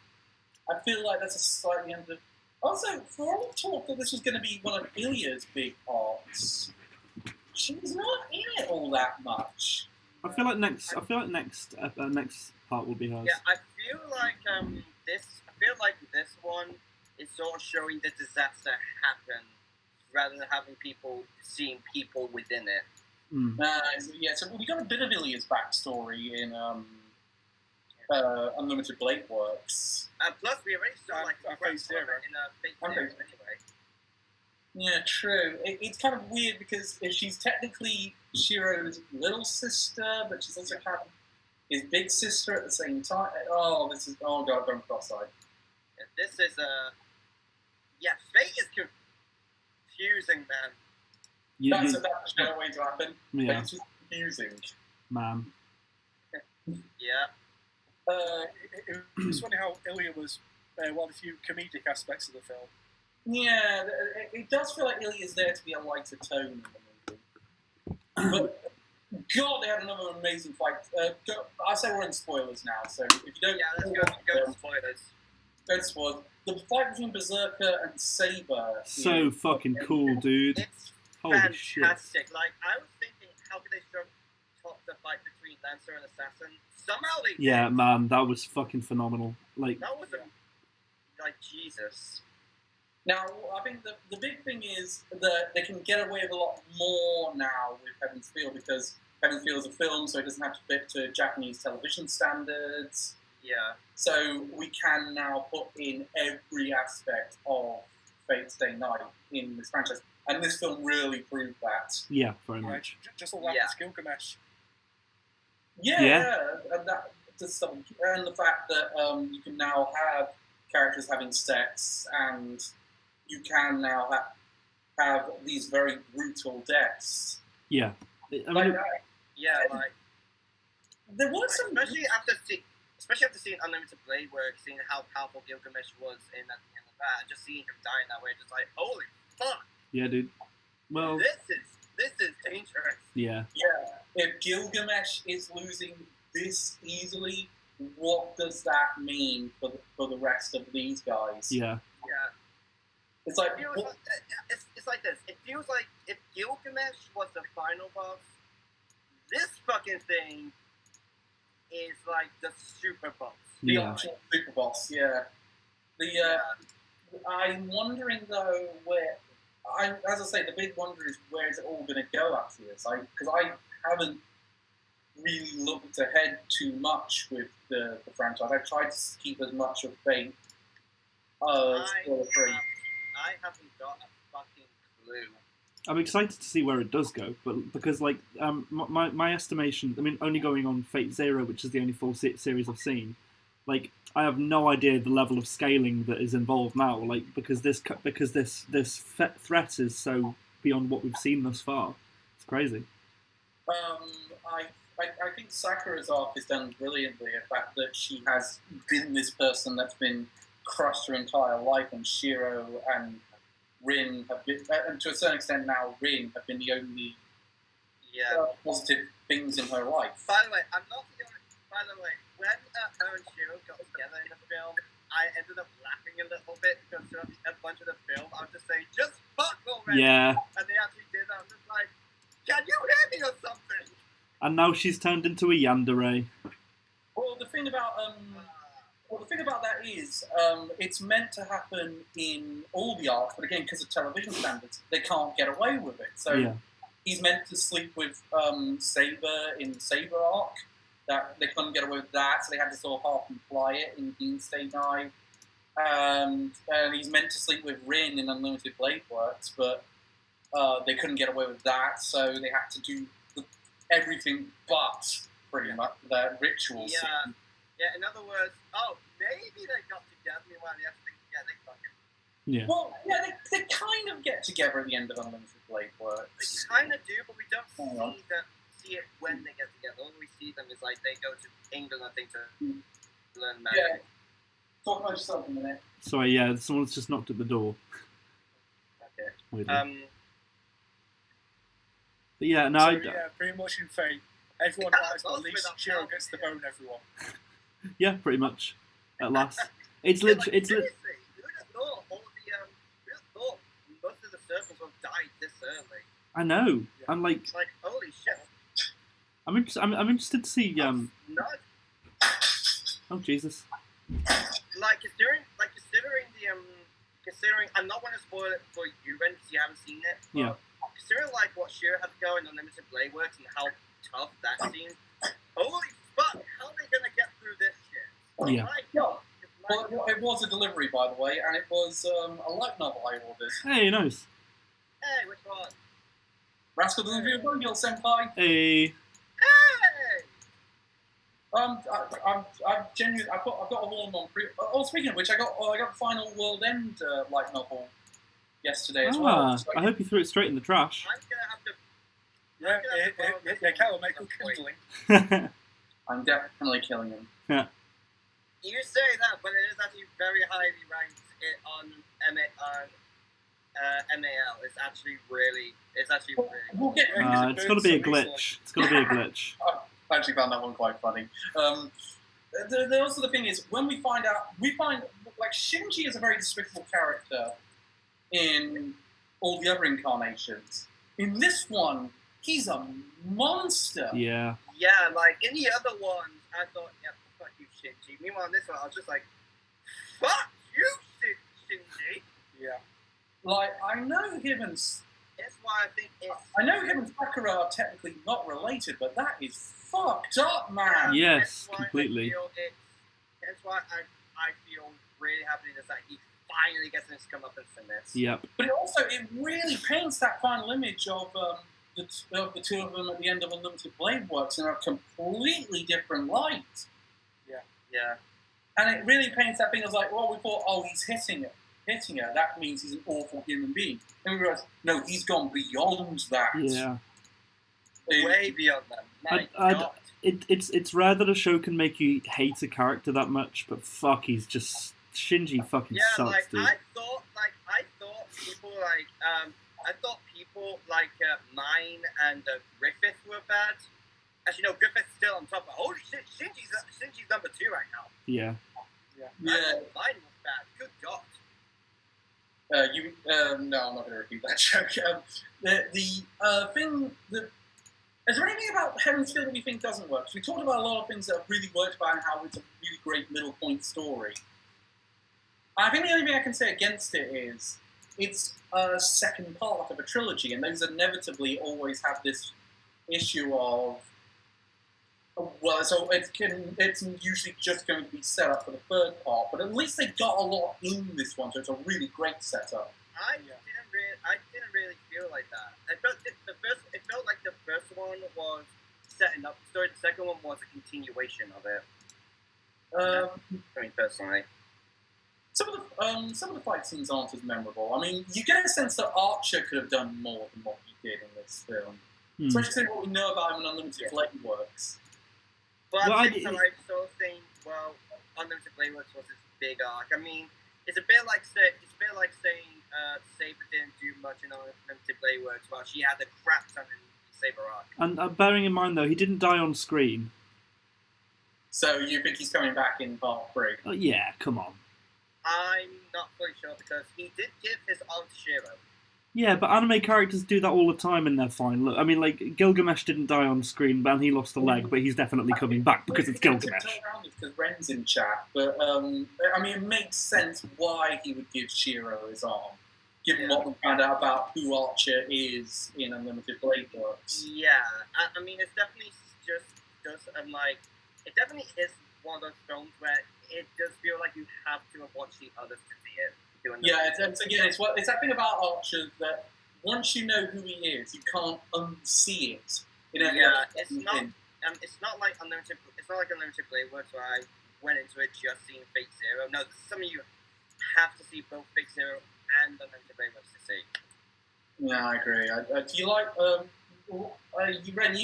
[SPEAKER 2] feel like that's a slightly under. Also, for all talk that this was going to be one of Ilya's big parts, she's not in it all that much.
[SPEAKER 3] I feel like next part will be hers.
[SPEAKER 1] Yeah, I feel like this one is sort of showing the disaster happen, rather than having seeing people within it.
[SPEAKER 2] So we got a bit of Ilya's backstory in Unlimited Blade Works.
[SPEAKER 1] Plus, we already saw a
[SPEAKER 4] Phase Zero
[SPEAKER 1] in Phase Zero anyway.
[SPEAKER 2] Yeah, true. It's kind of weird because she's technically Shiro's little sister, but she's also kind of his big sister at the same time. Oh god, I've gone cross-eyed.
[SPEAKER 1] This is fate is confusing, man.
[SPEAKER 2] That's no way to happen.
[SPEAKER 3] Yeah.
[SPEAKER 2] It's just confusing.
[SPEAKER 3] Man.
[SPEAKER 1] Yeah.
[SPEAKER 4] It was funny how Ilya was one of the few comedic aspects of the film.
[SPEAKER 2] Yeah, it does feel like Ilya's there to be a lighter tone in the movie. But, God, they had another amazing fight. I say we're in spoilers now, so if you don't...
[SPEAKER 1] Yeah, let's go to spoilers.
[SPEAKER 2] Go to spoilers. The fight between Berserker and Saber...
[SPEAKER 3] So fucking cool, dude.
[SPEAKER 1] It's
[SPEAKER 3] Holy
[SPEAKER 1] fantastic.
[SPEAKER 3] shit.
[SPEAKER 1] Like, I was thinking, how could they top the fight between Lancer and Assassin? Somehow they
[SPEAKER 3] Yeah,
[SPEAKER 1] did.
[SPEAKER 3] man, that was fucking phenomenal. Like,
[SPEAKER 1] That was like, Jesus.
[SPEAKER 2] Now, I think the big thing is that they can get away with a lot more now with Heaven's Feel, because Heaven's Feel is a film, so it doesn't have to fit to Japanese television standards.
[SPEAKER 1] Yeah.
[SPEAKER 2] So we can now put in every aspect of Fate's Day Night in this franchise. And this film really proved that.
[SPEAKER 3] yeah, very much.
[SPEAKER 4] Just all that with Gilgamesh.
[SPEAKER 2] Yeah. And and the fact that you can now have characters having sex, and you can now have these very brutal deaths.
[SPEAKER 3] Yeah. I
[SPEAKER 2] Like
[SPEAKER 3] mean,
[SPEAKER 2] there was some...
[SPEAKER 1] Especially after seeing Unlimited Blade Works, seeing how powerful Gilgamesh was in that, and just seeing him dying that way, just like, holy fuck!
[SPEAKER 3] yeah, dude. Well,
[SPEAKER 1] This is dangerous.
[SPEAKER 3] yeah.
[SPEAKER 2] Yeah, if Gilgamesh is losing this easily, what does that mean for the rest of these guys?
[SPEAKER 3] Yeah.
[SPEAKER 1] Yeah.
[SPEAKER 2] It's like...
[SPEAKER 1] It's like this. It feels like if Gilgamesh was the final boss, this fucking thing is like the super boss.
[SPEAKER 2] The
[SPEAKER 3] Yeah.
[SPEAKER 2] optional super boss, yeah. I'm wondering though as I say, the big wonder is where is it all going to go after this? Because I haven't really looked ahead too much with the franchise. I've tried to keep as much of Fate as free.
[SPEAKER 1] I haven't got a fucking clue.
[SPEAKER 3] I'm excited to see where it does go, but because like my estimation, I mean, only going on Fate Zero, which is the only full series I've seen, like I have no idea the level of scaling that is involved now. Like because this threat is so beyond what we've seen thus far. It's crazy.
[SPEAKER 2] I I think Sakura's arc is done brilliantly. The fact that she has been this person that's been crushed her entire life, and Shiro and Rin have been, and to a certain extent now, Rin have been the only positive things in her life.
[SPEAKER 1] By the way, I'm not the only. By the way, when her and Shiro got together in the film, I ended up laughing a little bit because throughout a bunch of the film, I was just saying, "Just fuck already!"
[SPEAKER 3] Yeah.
[SPEAKER 1] And they actually did. I was just like, "Can you hear me or something?"
[SPEAKER 3] And now she's turned into a yandere.
[SPEAKER 2] Well, the thing about that is, it's meant to happen in all the arcs, but again, because of television standards, they can't get away with it. So he's meant to sleep with Saber in the Saber arc. That they couldn't get away with that, so they had to sort of half imply it in Doomsday Night. And he's meant to sleep with Rin in Unlimited Blade Works, but they couldn't get away with that, so they had to do everything but pretty much the rituals.
[SPEAKER 1] Yeah, in other words, maybe they got together, meanwhile they actually they fucking.
[SPEAKER 3] Yeah.
[SPEAKER 2] Well, yeah, they kind of get together at the end of Unlimited Blade Works.
[SPEAKER 1] They kind of do, but we don't see it when they get together. All we see them is like they go to England, I think, to learn magic.
[SPEAKER 2] Yeah. Talk about yourself in a minute.
[SPEAKER 3] Sorry, yeah, someone's just knocked at the door.
[SPEAKER 1] Okay.
[SPEAKER 3] Weirdly. But yeah, no.
[SPEAKER 4] Yeah, pretty much in Fate, everyone dies, but at least Shiro gets to bone everyone.
[SPEAKER 3] Yeah, pretty much. At last, it's literally.
[SPEAKER 1] Who would have thought most of the servants would have died this early?
[SPEAKER 3] I know.
[SPEAKER 4] Yeah.
[SPEAKER 3] I'm like
[SPEAKER 1] holy shit.
[SPEAKER 3] I'm interested to see.
[SPEAKER 1] Nuts.
[SPEAKER 3] Oh Jesus.
[SPEAKER 1] Considering, I'm not going to spoil it for you, Ren, because you haven't seen it.
[SPEAKER 3] Yeah.
[SPEAKER 1] Considering what Shiro has going on Unlimited Blade Works and how tough that seems. Holy fuck! How are they going to get through this shit?
[SPEAKER 3] Yeah.
[SPEAKER 1] My God.
[SPEAKER 2] Well, it was a delivery, by the way, and it was a light novel I ordered.
[SPEAKER 3] Hey, nice.
[SPEAKER 1] Hey, which one?
[SPEAKER 2] Rascal the Review of Bungil Senpai.
[SPEAKER 3] Hey.
[SPEAKER 1] Hey!
[SPEAKER 2] I'm genuinely. I've got a World on pre. Oh, speaking of which, I got the final World End light novel yesterday as well. So
[SPEAKER 3] I hope you threw it straight in the trash.
[SPEAKER 1] I'm gonna have to.
[SPEAKER 4] Yeah, Cal will make a kindling.
[SPEAKER 2] I'm definitely killing him.
[SPEAKER 3] Yeah.
[SPEAKER 1] You say that, but it is actually very highly ranked on MAL. It's actually really.
[SPEAKER 2] We'll get.
[SPEAKER 3] It's got to be a glitch. It's got to be a glitch.
[SPEAKER 2] I actually found that one quite funny. Also, the thing is, when we find Shinji is a very despicable character in all the other incarnations. In this one, he's a monster.
[SPEAKER 3] Yeah.
[SPEAKER 1] Yeah, like in the other ones, I thought, yeah, fuck you, Shinji. Meanwhile, in this one, I was just like, fuck you, Shinji.
[SPEAKER 4] Yeah.
[SPEAKER 2] Like, I know him and Sakura are technically not related, but that is fucked up, man.
[SPEAKER 3] Yes, completely.
[SPEAKER 1] That's why I feel really happy that he finally gets his comeuppance in this.
[SPEAKER 3] Yep.
[SPEAKER 2] But it really paints that final image of the two of them at the end of Unlimited Blade Works in a completely different light.
[SPEAKER 1] Yeah.
[SPEAKER 2] And it really paints that thing as like, well, we thought, he's hitting her. That means he's an awful human being. And we realized, no, he's gone beyond that.
[SPEAKER 3] Yeah.
[SPEAKER 1] Way beyond that. My God.
[SPEAKER 3] It's rare that a show can make you hate a character that much, but fuck, Shinji fucking sucks, dude.
[SPEAKER 1] I thought people like Mine and Griffith were bad. Actually, no, Griffith's still on top. But holy shit, Shinji's number 2 right now.
[SPEAKER 3] Yeah.
[SPEAKER 1] Mine was bad. Good God.
[SPEAKER 2] No, I'm not going to repeat that joke. Is there anything about Heaven's Feel that we think doesn't work? So we talked about a lot of things that have really worked about and how it's a really great middle point story. I think the only thing I can say against it is it's a second part of a trilogy, and those inevitably always have this issue of, well, so it's usually just going to be set up for the third part, but at least they got a lot in this one, so it's a really great setup.
[SPEAKER 1] I didn't really feel like that. It felt like the first one was setting up the story. The second one was a continuation of it. Personally.
[SPEAKER 2] Some of the fight scenes aren't as memorable. I mean, you get a sense that Archer could have done more than what he did in this film. Especially what we know about him in Unlimited Blade Works.
[SPEAKER 1] But
[SPEAKER 3] Well,
[SPEAKER 1] at the same time, I'm still saying, well, Unlimited Blade Works was his big arc. I mean, it's a bit like saying Saber didn't do much in Unlimited Blade Works while she had a crap ton in Saber arc.
[SPEAKER 3] And bearing in mind though, he didn't die on screen.
[SPEAKER 2] So you think he's coming back in part 3?
[SPEAKER 3] Oh, yeah, come on.
[SPEAKER 1] I'm not fully sure because he did give his arm to Shiro.
[SPEAKER 3] Yeah, but anime characters do that all the time and they're fine. Look, I mean, like, Gilgamesh didn't die on screen, and he lost a leg, but he's definitely coming back because it's Gilgamesh.
[SPEAKER 2] Because Ren's in chat, but I mean, it makes sense why he would give Shiro his arm, given what we found out about who Archer is in Unlimited Blade Works.
[SPEAKER 1] Yeah, I mean, it's definitely it definitely is one of those films where it does feel like you have to have watched the others to see it.
[SPEAKER 2] Yeah, it's that thing about Archer that once you know who he is, you can't unsee it.
[SPEAKER 1] It's not like Unlimited Blade Works where I went into it just seeing Fate Zero. No, some of you have to see both Fate Zero and Unlimited Blade Works to see.
[SPEAKER 2] Yeah, I agree. Do you like Ren?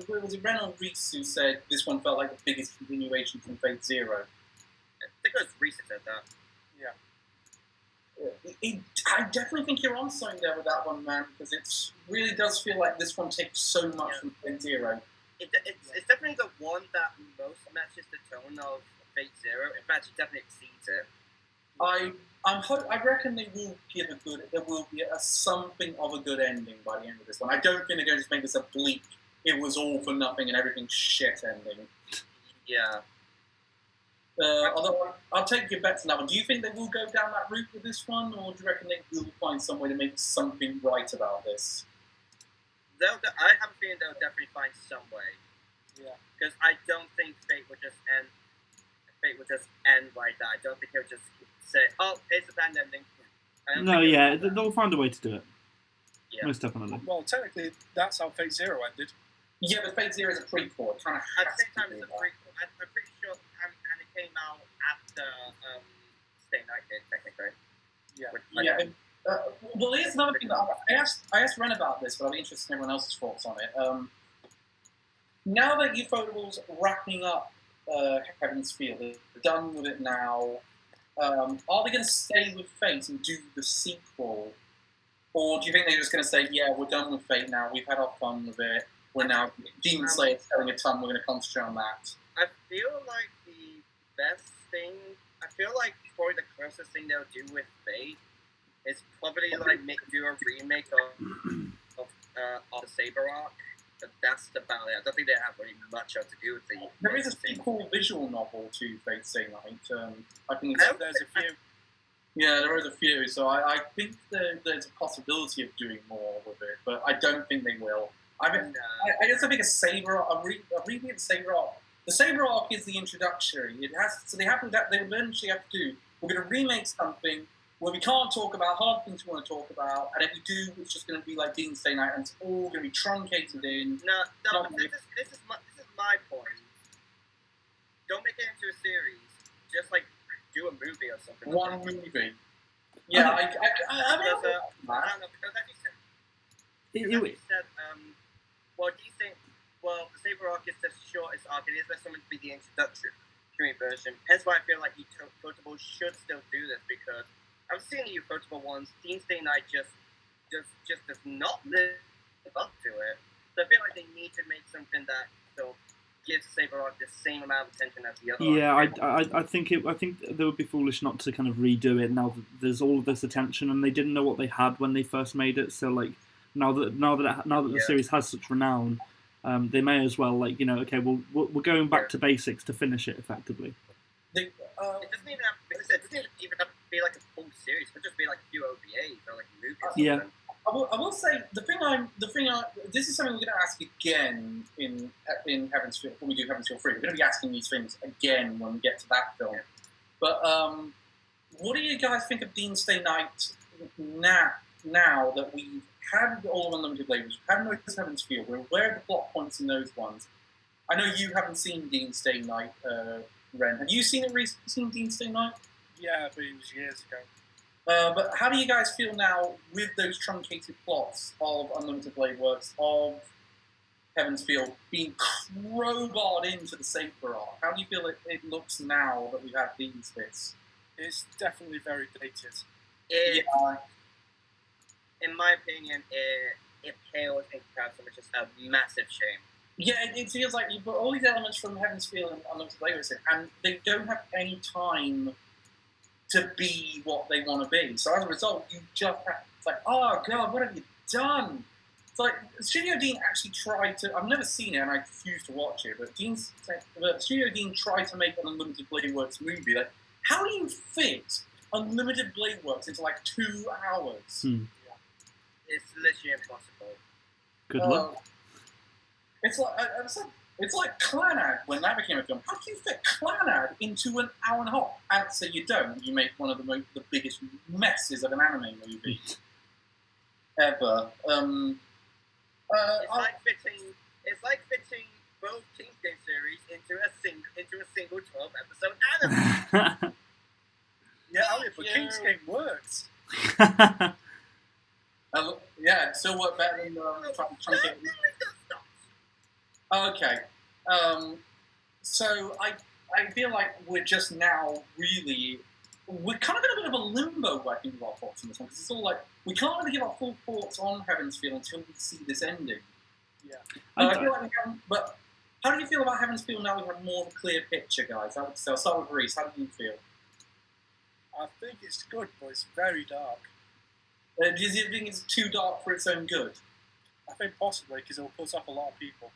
[SPEAKER 2] Was it Ren or Reese who said this one felt like the biggest continuation from Fate Zero?
[SPEAKER 1] I think it was Reese who said that.
[SPEAKER 4] Yeah.
[SPEAKER 2] I definitely think you're on something there with that one, man, because it really does feel like this one takes so much from Fate Zero.
[SPEAKER 1] It's definitely the one that most matches the tone of Fate Zero. In fact, it definitely exceeds it.
[SPEAKER 2] I reckon there will be something of a good ending by the end of this one. I don't think they're going to just make this a bleak, it was all for nothing and everything shit ending.
[SPEAKER 1] Yeah.
[SPEAKER 2] Although I'll take your bets on that one. Do you think they will go down that route with this one, or do you reckon they will find some way to make something right about this?
[SPEAKER 1] I have a feeling they'll definitely find some way.
[SPEAKER 4] Yeah.
[SPEAKER 1] Because I don't think Fate would just end. Fate would just end like that. I don't think he'll just say, "Oh, here's the band ending."
[SPEAKER 3] No, yeah, they'll find a way to do it.
[SPEAKER 1] Yeah.
[SPEAKER 3] Most definitely.
[SPEAKER 4] Well, technically, that's how Fate Zero ended.
[SPEAKER 2] Yeah, but Fate Zero is a prequel.
[SPEAKER 1] At the same time, it's a prequel. I'm pretty sure, and it came out after Stay Night did, technically.
[SPEAKER 4] Yeah.
[SPEAKER 2] Well, here's another thing that I asked Ren about this, but I'll be interested in everyone else's thoughts on it. Now that Ufotable's wrapping up Heaven's Field, they're done with it now. Are they going to stay with Fate and do the sequel, or do you think they're just going to say, "Yeah, we're done with Fate now. We've had our fun with it. We're now Demon Slayer's selling a ton. We're going to concentrate on that."
[SPEAKER 1] I feel like the best thing. I feel like probably the closest thing they'll do with Fate is probably like do a remake of the Saber arc. But that's about it. I don't think they have really much else to do with the.
[SPEAKER 2] There is a sequel visual novel to Fate Stay Night. I think
[SPEAKER 4] there's a few.
[SPEAKER 2] Yeah, there is a few. So I think there's a possibility of doing more with it, but I don't think they will. I guess I think a remake of Saber arc. The Saber arc is the introductory. It has so they eventually have to do. We're going to remake something where we can't talk about hard things we want to talk about, and if we do, it's just going to be like Demon Stay Night, and it's all going to be truncated in.
[SPEAKER 1] No, this is my point. Don't make it into a series. Just like do a movie or something.
[SPEAKER 2] One movie. Yeah, I don't know.
[SPEAKER 1] Because as you said, the Saber arc is the shortest arc. It is supposed to be the introductory version. Hence why I feel like Ufotable should still do this, because I've seen the Ufotable ones. Demon Stay Night just does not live up to it. So I feel like they need to make something that gives Saber arc the same amount of attention as the other.
[SPEAKER 3] Yeah, I think they would be foolish not to kind of redo it now that there's all of this attention, and they didn't know what they had when they first made it. So like now that the series has such renown, they may as well okay, we're going back to basics to finish it effectively.
[SPEAKER 1] It doesn't even have to be like a full series. It could just be like a few OVAs or like a movie or something.
[SPEAKER 3] Yeah.
[SPEAKER 2] I will say this is something we're going to ask again in Heaven's Field when we do Heaven's Field 3. We're going to be asking these things again when we get to that film. But what do you guys think of Demon Stay Night now that we've had all of Unlimited Blade? We've had most of Heaven's Field. We're aware of the plot points in those ones. I know you haven't seen Demon Stay Night, Ren. Have you seen Demon Stay Night?
[SPEAKER 4] Yeah, but it was years ago.
[SPEAKER 2] But how do you guys feel now with those truncated plots of Unlimited Blade Works, of Heaven's Feel being crowbarred into the Saber arc. How do you feel it looks now that we've had these bits?
[SPEAKER 4] It's definitely very dated.
[SPEAKER 1] Yeah. In my opinion, it pales in comparison, which is a massive shame.
[SPEAKER 2] Yeah, it feels like you've got all these elements from Heaven's Feel and Unlimited Players, and they don't have any time to be what they want to be. So as a result, you just have, it's like, oh god, what have you done? It's like, Studio Dean actually tried to, I've never seen it and I refuse to watch it, but Studio Dean tried to make an Unlimited Blade Works movie. Like, how do you fit Unlimited Blade Works into like 2 hours?
[SPEAKER 1] It's literally impossible.
[SPEAKER 3] Good luck.
[SPEAKER 2] It's like Clannad when that became a film. How do you fit Clannad into an hour and a half? And so you don't. You make one of the biggest messes of an anime movie ever.
[SPEAKER 1] It's like fitting both King's Game series into a single 12-episode anime.
[SPEAKER 4] But King's Game works.
[SPEAKER 2] Yeah, it still worked better than trying to get. Okay, so I feel like we're just now we're kind of in a bit of a limbo, I think, with our thoughts on this one, because it's all like, we can't really give our full thoughts on Heaven's Feel until we see this ending.
[SPEAKER 4] Yeah.
[SPEAKER 2] I feel like we haven't, but how do you feel about Heaven's Feel now we have more of a clear picture, guys? I'll start with Reese. How do you feel?
[SPEAKER 4] I think it's good, but it's very dark.
[SPEAKER 2] Do you think it's too dark for its own good?
[SPEAKER 4] I think possibly, because it will put off a lot of people.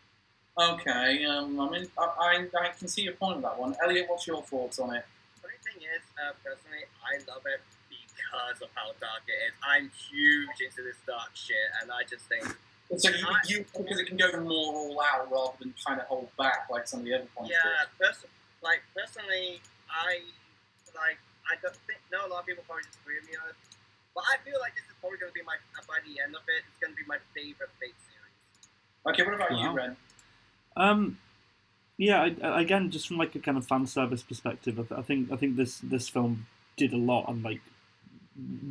[SPEAKER 2] Okay, I can see your point on that one. Elliot, what's your thoughts on it?
[SPEAKER 1] The funny thing is, personally, I love it because of how dark it is. I'm huge into this dark shit, and I just think...
[SPEAKER 2] So because it can go more all out rather than kind of hold back like some of the other points.
[SPEAKER 1] Yeah, personally, I know a lot of people probably disagree with me on it, but I feel like this is probably going to be by the end of it, it's going to be my favorite Fate series.
[SPEAKER 2] Okay, what about you, Ren?
[SPEAKER 3] Yeah, again, just from like a kind of fan service perspective, I think this film did a lot and like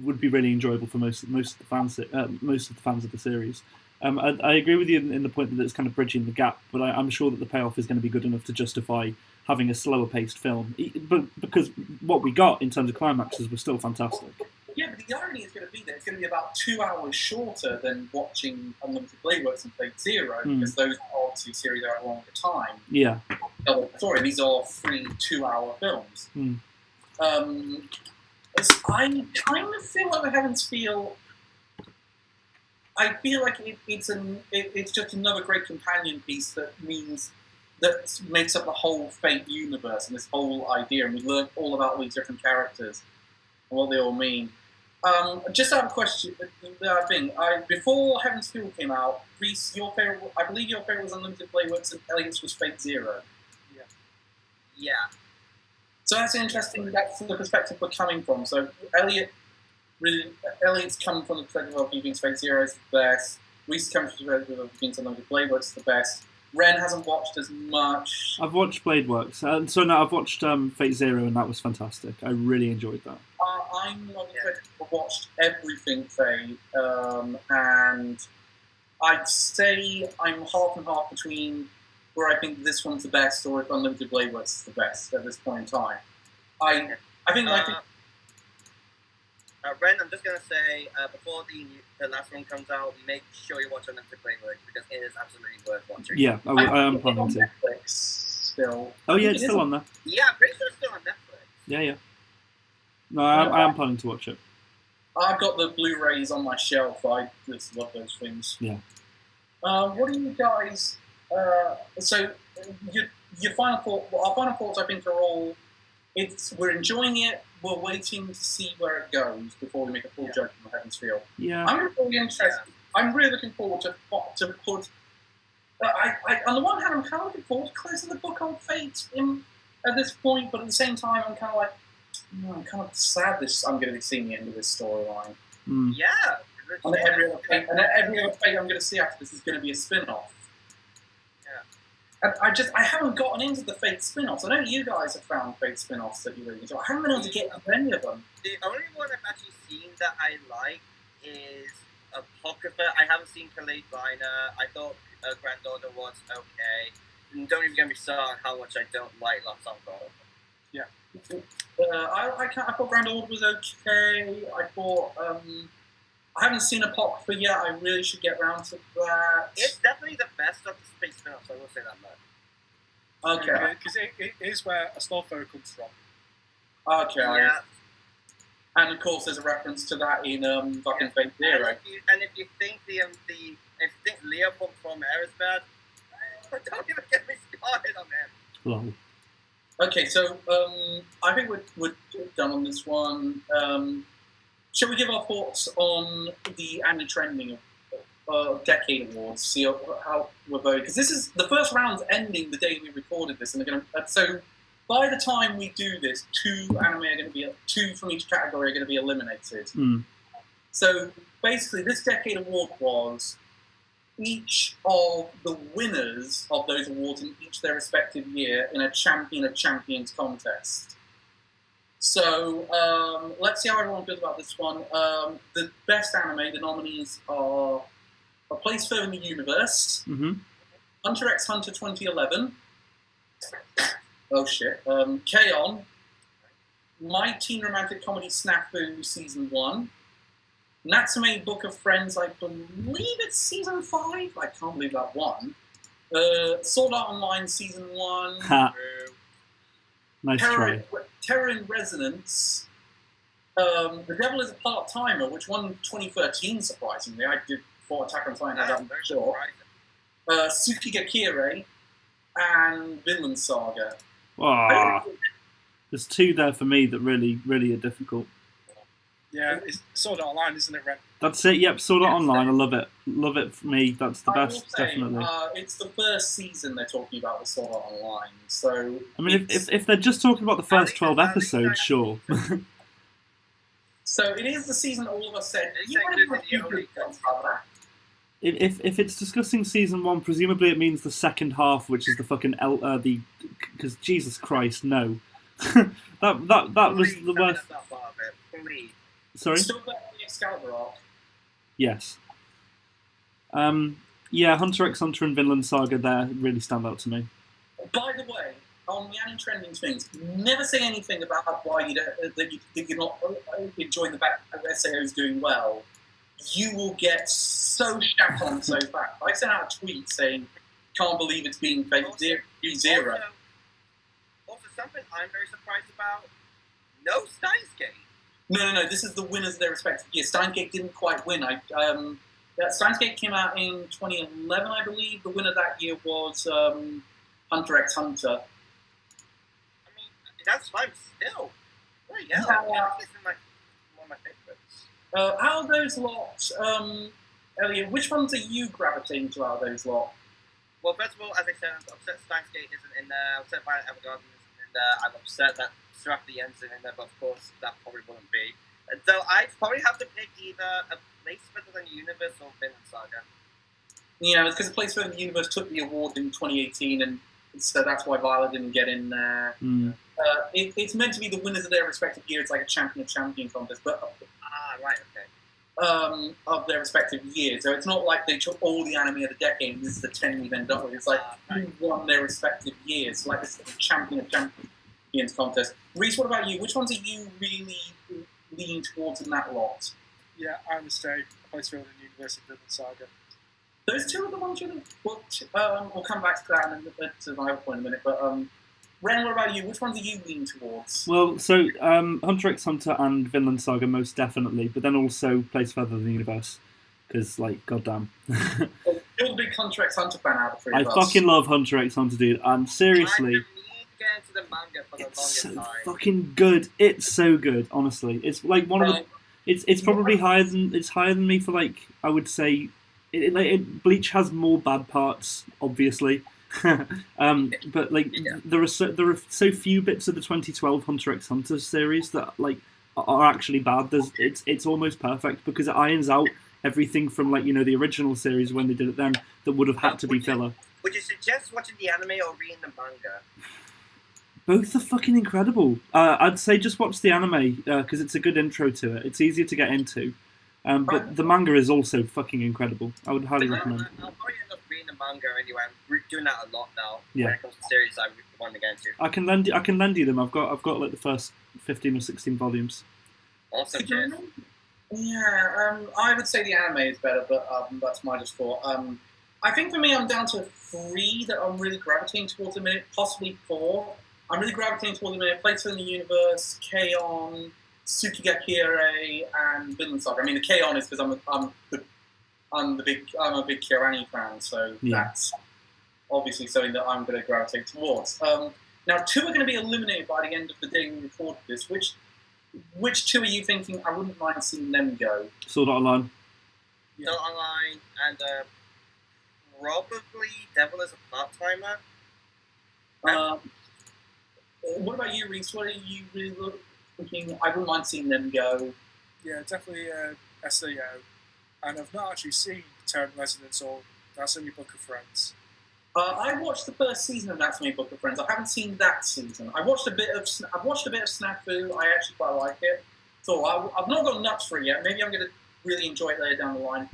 [SPEAKER 3] would be really enjoyable for most of the fans of the series. I agree with you in the point that it's kind of bridging the gap, but I'm sure that the payoff is going to be good enough to justify having a slower paced film. But because what we got in terms of climaxes was still fantastic.
[SPEAKER 2] Yeah, but the irony is going to be that it's going to be about 2 hours shorter than watching Unlimited Blade Works and Fate Zero, because those are obviously series that are longer time.
[SPEAKER 3] Yeah.
[SPEAKER 2] Sorry, these are 3 2-hour films. I kind of feel like Heaven's Feel. I feel like it's just another great companion piece that makes up the whole Fate universe and this whole idea, and we learn all about all these different characters and what they all mean. Just out of question, before Heaven's Feel came out, Reese, I believe your favorite was Unlimited Blade Works and Elliot's was Fate Zero.
[SPEAKER 1] Yeah.
[SPEAKER 2] So that's interesting. That's the perspective we're coming from. So Elliot's coming from the perspective of he thinks Fate Zero is the best. Reese comes from the perspective of he thinks Unlimited Blade Works is the best. Ren hasn't watched as much.
[SPEAKER 3] I've watched Blade Works, I've watched Fate Zero, and that was fantastic. I really enjoyed that.
[SPEAKER 2] I'm not I've watched everything Fate, and I'd say I'm half and half between where I think this one's the best or if Unlimited Blade Works is the best at this point in time. I think.
[SPEAKER 1] Ren, I'm just gonna say before the last one comes out, make sure you watch Unlimited Blade Works because it is absolutely worth watching.
[SPEAKER 3] Yeah, I am planning to.
[SPEAKER 2] Netflix still.
[SPEAKER 3] Oh yeah, it's still on there.
[SPEAKER 1] Yeah, I'm pretty sure it's still on Netflix.
[SPEAKER 3] Yeah. No, I am planning to watch it.
[SPEAKER 2] I've got the Blu-rays on my shelf. I just love those things.
[SPEAKER 3] Yeah.
[SPEAKER 2] What do you guys? So your final thought? Well, our final thoughts, I think, are all. We're enjoying it. We're waiting to see where it goes before we make a full judgment on Heaven's Feel.
[SPEAKER 3] Yeah.
[SPEAKER 2] I'm really interested. I'm really looking forward to put. On the one hand, I'm kind of looking forward to closing the book on Fate at this point, but at the same time, I'm kind of like, I'm kind of sad I'm going to be seeing the end of this storyline.
[SPEAKER 1] Yeah.
[SPEAKER 2] And every other Fate I'm going to see after this is going to be a spin-off. And I haven't gotten into the Fate spin-offs. I know you guys have found Fate spin-offs that you really enjoy. I haven't been able to get into any of them.
[SPEAKER 1] The only one I've actually seen that I like is Apocrypha. I haven't seen Kalate Viner. I thought Granddaughter was okay. And don't even get me started on how much I don't like Lost Uncle.
[SPEAKER 4] Yeah.
[SPEAKER 2] I thought Granddaughter was okay. I thought I haven't seen Apocrypha yet. I really should get around to that.
[SPEAKER 1] It's definitely the best of the space spin-offs. I will say that much.
[SPEAKER 2] Okay.
[SPEAKER 4] Because it is where Astolfo comes from.
[SPEAKER 2] Okay.
[SPEAKER 1] Yeah.
[SPEAKER 2] And of course, there's a reference to that in fucking Fate Zero.
[SPEAKER 1] And if you think if you think Leo from Promare is bad, don't even get me started on him.
[SPEAKER 3] Lol.
[SPEAKER 2] Okay, so I think we're done on this one. Shall we give our thoughts on the annual trending of Decade Awards? See how we're voting, because this is the first round's ending the day we recorded this, and they're going to. So by the time we do this, two from each category are going to be eliminated.
[SPEAKER 3] Mm.
[SPEAKER 2] So basically, this Decade Award was each of the winners of those awards in each their respective year in a Champion of Champions contest. So let's see how everyone feels about this one. The best anime, the nominees are A Place Further in the Universe, Hunter x Hunter 2011, oh shit, K-On!, My Teen Romantic Comedy Snafu Season 1, Natsume Book of Friends, I believe it's Season 5, I can't believe that one, Sword Art Online Season 1,
[SPEAKER 3] Ha. Nice try.
[SPEAKER 2] Terror in Resonance, The Devil is a Part-Timer, which won 2013, surprisingly. I thought Attack on Titan had that one, sure. Tsukigakure, and Vinland Saga.
[SPEAKER 3] Ah, there's two there for me that really, really are difficult.
[SPEAKER 4] Yeah, it's Sword Art Online, isn't it, Ren?
[SPEAKER 3] That's it. Yep, Sword Art Online. I love it. Love it for me. That's the best, definitely.
[SPEAKER 2] It's the first season they're talking about with Sword Art Online. So
[SPEAKER 3] I mean, if they're just talking about the first 12 episodes, sure.
[SPEAKER 2] So it is the season all of us said.
[SPEAKER 3] If it's discussing season 1, presumably it means the second half, which is the fucking because Jesus Christ, no. that was the worst. Sorry.
[SPEAKER 2] Still better than the Excalibur arc.
[SPEAKER 3] Yes. Yeah, Hunter x Hunter and Vinland Saga there really stand out to me.
[SPEAKER 2] By the way, on the anime trending things, never say anything about why you're not enjoying the fact that SAO is doing well. You will get so shat on so fast. I sent out a tweet saying, "Can't believe it's being Fate Zero."
[SPEAKER 1] Also, something I'm very surprised about: no Steins Gate.
[SPEAKER 2] No. This is the winners of their respective years. Steins Gate didn't quite win. Steins Gate came out in 2011, I believe. The winner that year was Hunter x Hunter.
[SPEAKER 1] I mean, that's fine still. There you go. This is one of my favorites.
[SPEAKER 2] Out of those lots, Elliot, which ones are you gravitating to out of those lot?
[SPEAKER 1] Well, first of all, as I said, I'm upset Steins Gate isn't in there. I'm upset Violet Evergarden isn't in there. I'm upset that Seraph the End's in there, but of course, that probably wouldn't be. So I'd probably have to pick either A Place Further Than the Universe or Vinland Saga.
[SPEAKER 2] Yeah, it's because A Place Further Than the Universe took the award in 2018, and so that's why Violet didn't get in there.
[SPEAKER 3] Mm.
[SPEAKER 2] It's meant to be the winners of their respective year. It's like a champion of champion contest, but
[SPEAKER 1] right, okay.
[SPEAKER 2] Of their respective years. So it's not like they took all the anime of the decade and this is the 10 event double. It's like who won their respective years. Like it's a champion of champions contest. Reese, what about you? Which ones are you really leaning towards in that lot?
[SPEAKER 4] Yeah, I'm the same. A Place Further in the Universe and Vinland Saga.
[SPEAKER 2] Those two are the ones you we'll come back to that and to my other point in a minute. But Ren, what about you? Which ones are you leaning towards?
[SPEAKER 3] Well, so Hunter x Hunter and Vinland Saga most definitely, but then also Place Further Than the Universe, because goddamn.
[SPEAKER 2] You're the big Hunter x Hunter fan out of the three of us.
[SPEAKER 3] I fucking love Hunter x Hunter, dude. And seriously,
[SPEAKER 1] I need to get into the manga for the
[SPEAKER 3] it's
[SPEAKER 1] longest
[SPEAKER 3] so
[SPEAKER 1] time.
[SPEAKER 3] fucking good. It's so good, honestly. It's like one of the. It's probably higher than me for I would say. Bleach has more bad parts, obviously. But there are so few bits of the 2012 Hunter x Hunter series that are actually bad. It's almost perfect because it irons out everything from the original series when they did it then that would have had to be filler.
[SPEAKER 1] Would you suggest watching the anime or reading the manga?
[SPEAKER 3] Both are fucking incredible. I'd say just watch the anime because it's a good intro to it. It's easier to get into. But the manga is also fucking incredible. I would highly recommend.
[SPEAKER 1] I'll probably end up reading the manga anyway. I'm doing that a lot now.
[SPEAKER 3] Yeah.
[SPEAKER 1] When it comes to series, I want to get into.
[SPEAKER 3] I can lend you them. I've got like the first 15 or 16 volumes.
[SPEAKER 1] Also, cheers.
[SPEAKER 2] Yeah, I would say the anime is better, but that's my just thought. I think for me, I'm down to 3 that I'm really gravitating towards the minute, possibly 4. I'm really gravitating towards the minute. Plato in the Universe, K-On!, Tsukigakure, and Vinland Saga. I mean, the K-On! Is because I'm a big Kirani fan, so that's obviously something that I'm going to gravitate towards. Now, 2 are going to be eliminated by the end of the day we recorded this. Which 2 are you thinking? I wouldn't mind seeing them go.
[SPEAKER 3] Sword Art Online.
[SPEAKER 1] Sword Art Online, and probably Devil is a Part-Timer.
[SPEAKER 2] What about you, Reese? What are you really thinking? I wouldn't mind seeing them go.
[SPEAKER 4] Yeah, definitely SAO. And I've not actually seen Terran Resonance or That's Only Book of Friends.
[SPEAKER 2] I watched the first season of That's Only Book of Friends. I haven't seen that season. I've watched a bit of Snafu. I actually quite like it. So I've not got nuts for it yet. Maybe I'm going to really enjoy it later down the line.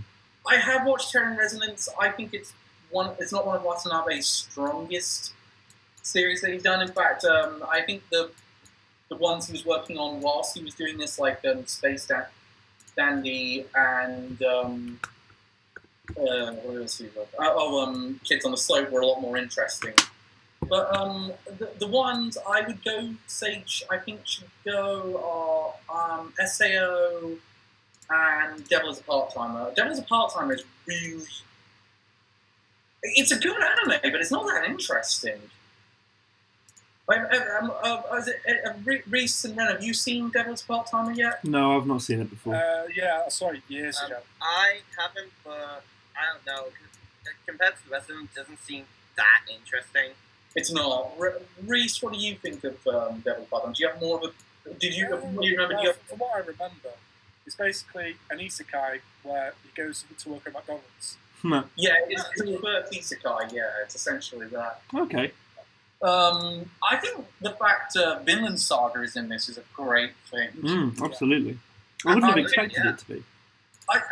[SPEAKER 2] I have watched Terran Resonance. I think it's not one of Watanabe's strongest series that he's done. In fact, I think the ones he was working on whilst he was doing this, like Space Dandy and what else he wrote? Kids on the Slope were a lot more interesting. But the ones I would say I think should go are SAO and Devil is a Part-Timer. Devil is a Part-Timer is really... It's a good anime, but it's not that interesting. Reese and Ren, have you seen Devil's Part-Timer yet?
[SPEAKER 3] No, I've not seen it before.
[SPEAKER 4] Yeah, I saw it years ago.
[SPEAKER 1] I haven't, but I don't know. Compared to the rest of them, it doesn't seem that interesting.
[SPEAKER 2] It's not. Reese, what do you think of Devil's Part-Timer? Do you have more of a...
[SPEAKER 4] From what I remember, it's basically an isekai where he goes to work at McDonald's.
[SPEAKER 2] Yeah, it's a reverse isekai, yeah, it's essentially that.
[SPEAKER 3] Okay.
[SPEAKER 2] I think the fact Vinland Saga is in this is a great thing.
[SPEAKER 3] Absolutely. I wouldn't have expected it to be.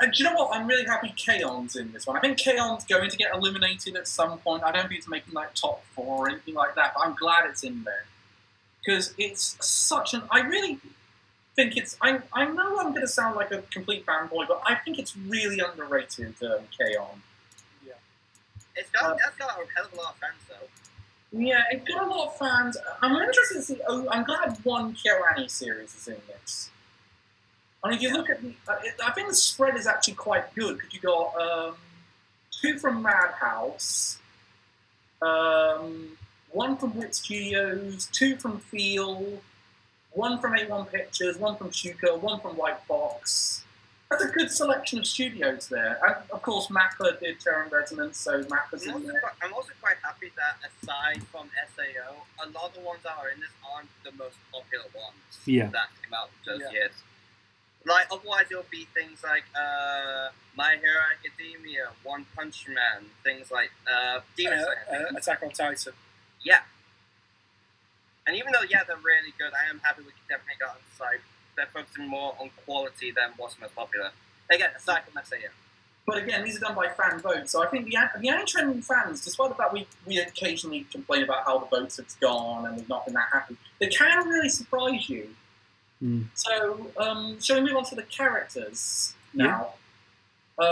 [SPEAKER 2] Do you know what? I'm really happy K-On's in this one. I think K-On's going to get eliminated at some point. I don't think it's making like top 4 or anything like that, but I'm glad it's in there. Because it's such an... I really think it's... I know I'm going to sound like a complete fanboy, but I think it's really underrated, K-On.
[SPEAKER 1] Yeah. That's got a hell of a lot of fans, though.
[SPEAKER 2] Yeah, it's got a lot of fans. I'm interested to see... I'm glad one Kirani series is in this. I mean, if you look at... I think the spread is actually quite good, because you got 2 from Madhouse, 1 from Wit Studios, 2 from Feel, 1 from A1 Pictures, 1 from Shuko, 1 from White Fox. That's a good selection of studios there. And, of course, Mappa did Terran Resonance, so Mappa's in there.
[SPEAKER 1] I'm also quite happy that, aside from SAO, a lot of the ones that are in this aren't the most popular ones that came out those years. Like, otherwise it'll be things like My Hero Academia, One Punch Man, things like Demon Slayer.
[SPEAKER 4] Attack on Titan.
[SPEAKER 1] Yeah. And even though, they're really good, I am happy we can definitely get on the side. They're focusing more on quality than what's most popular. Again, aside from SAO.
[SPEAKER 2] But again, these are done by fan votes, so I think the anime fans, despite the fact we occasionally complain about how the votes have gone and we've not been that happy, they can really surprise you. So, shall we move on to the characters now?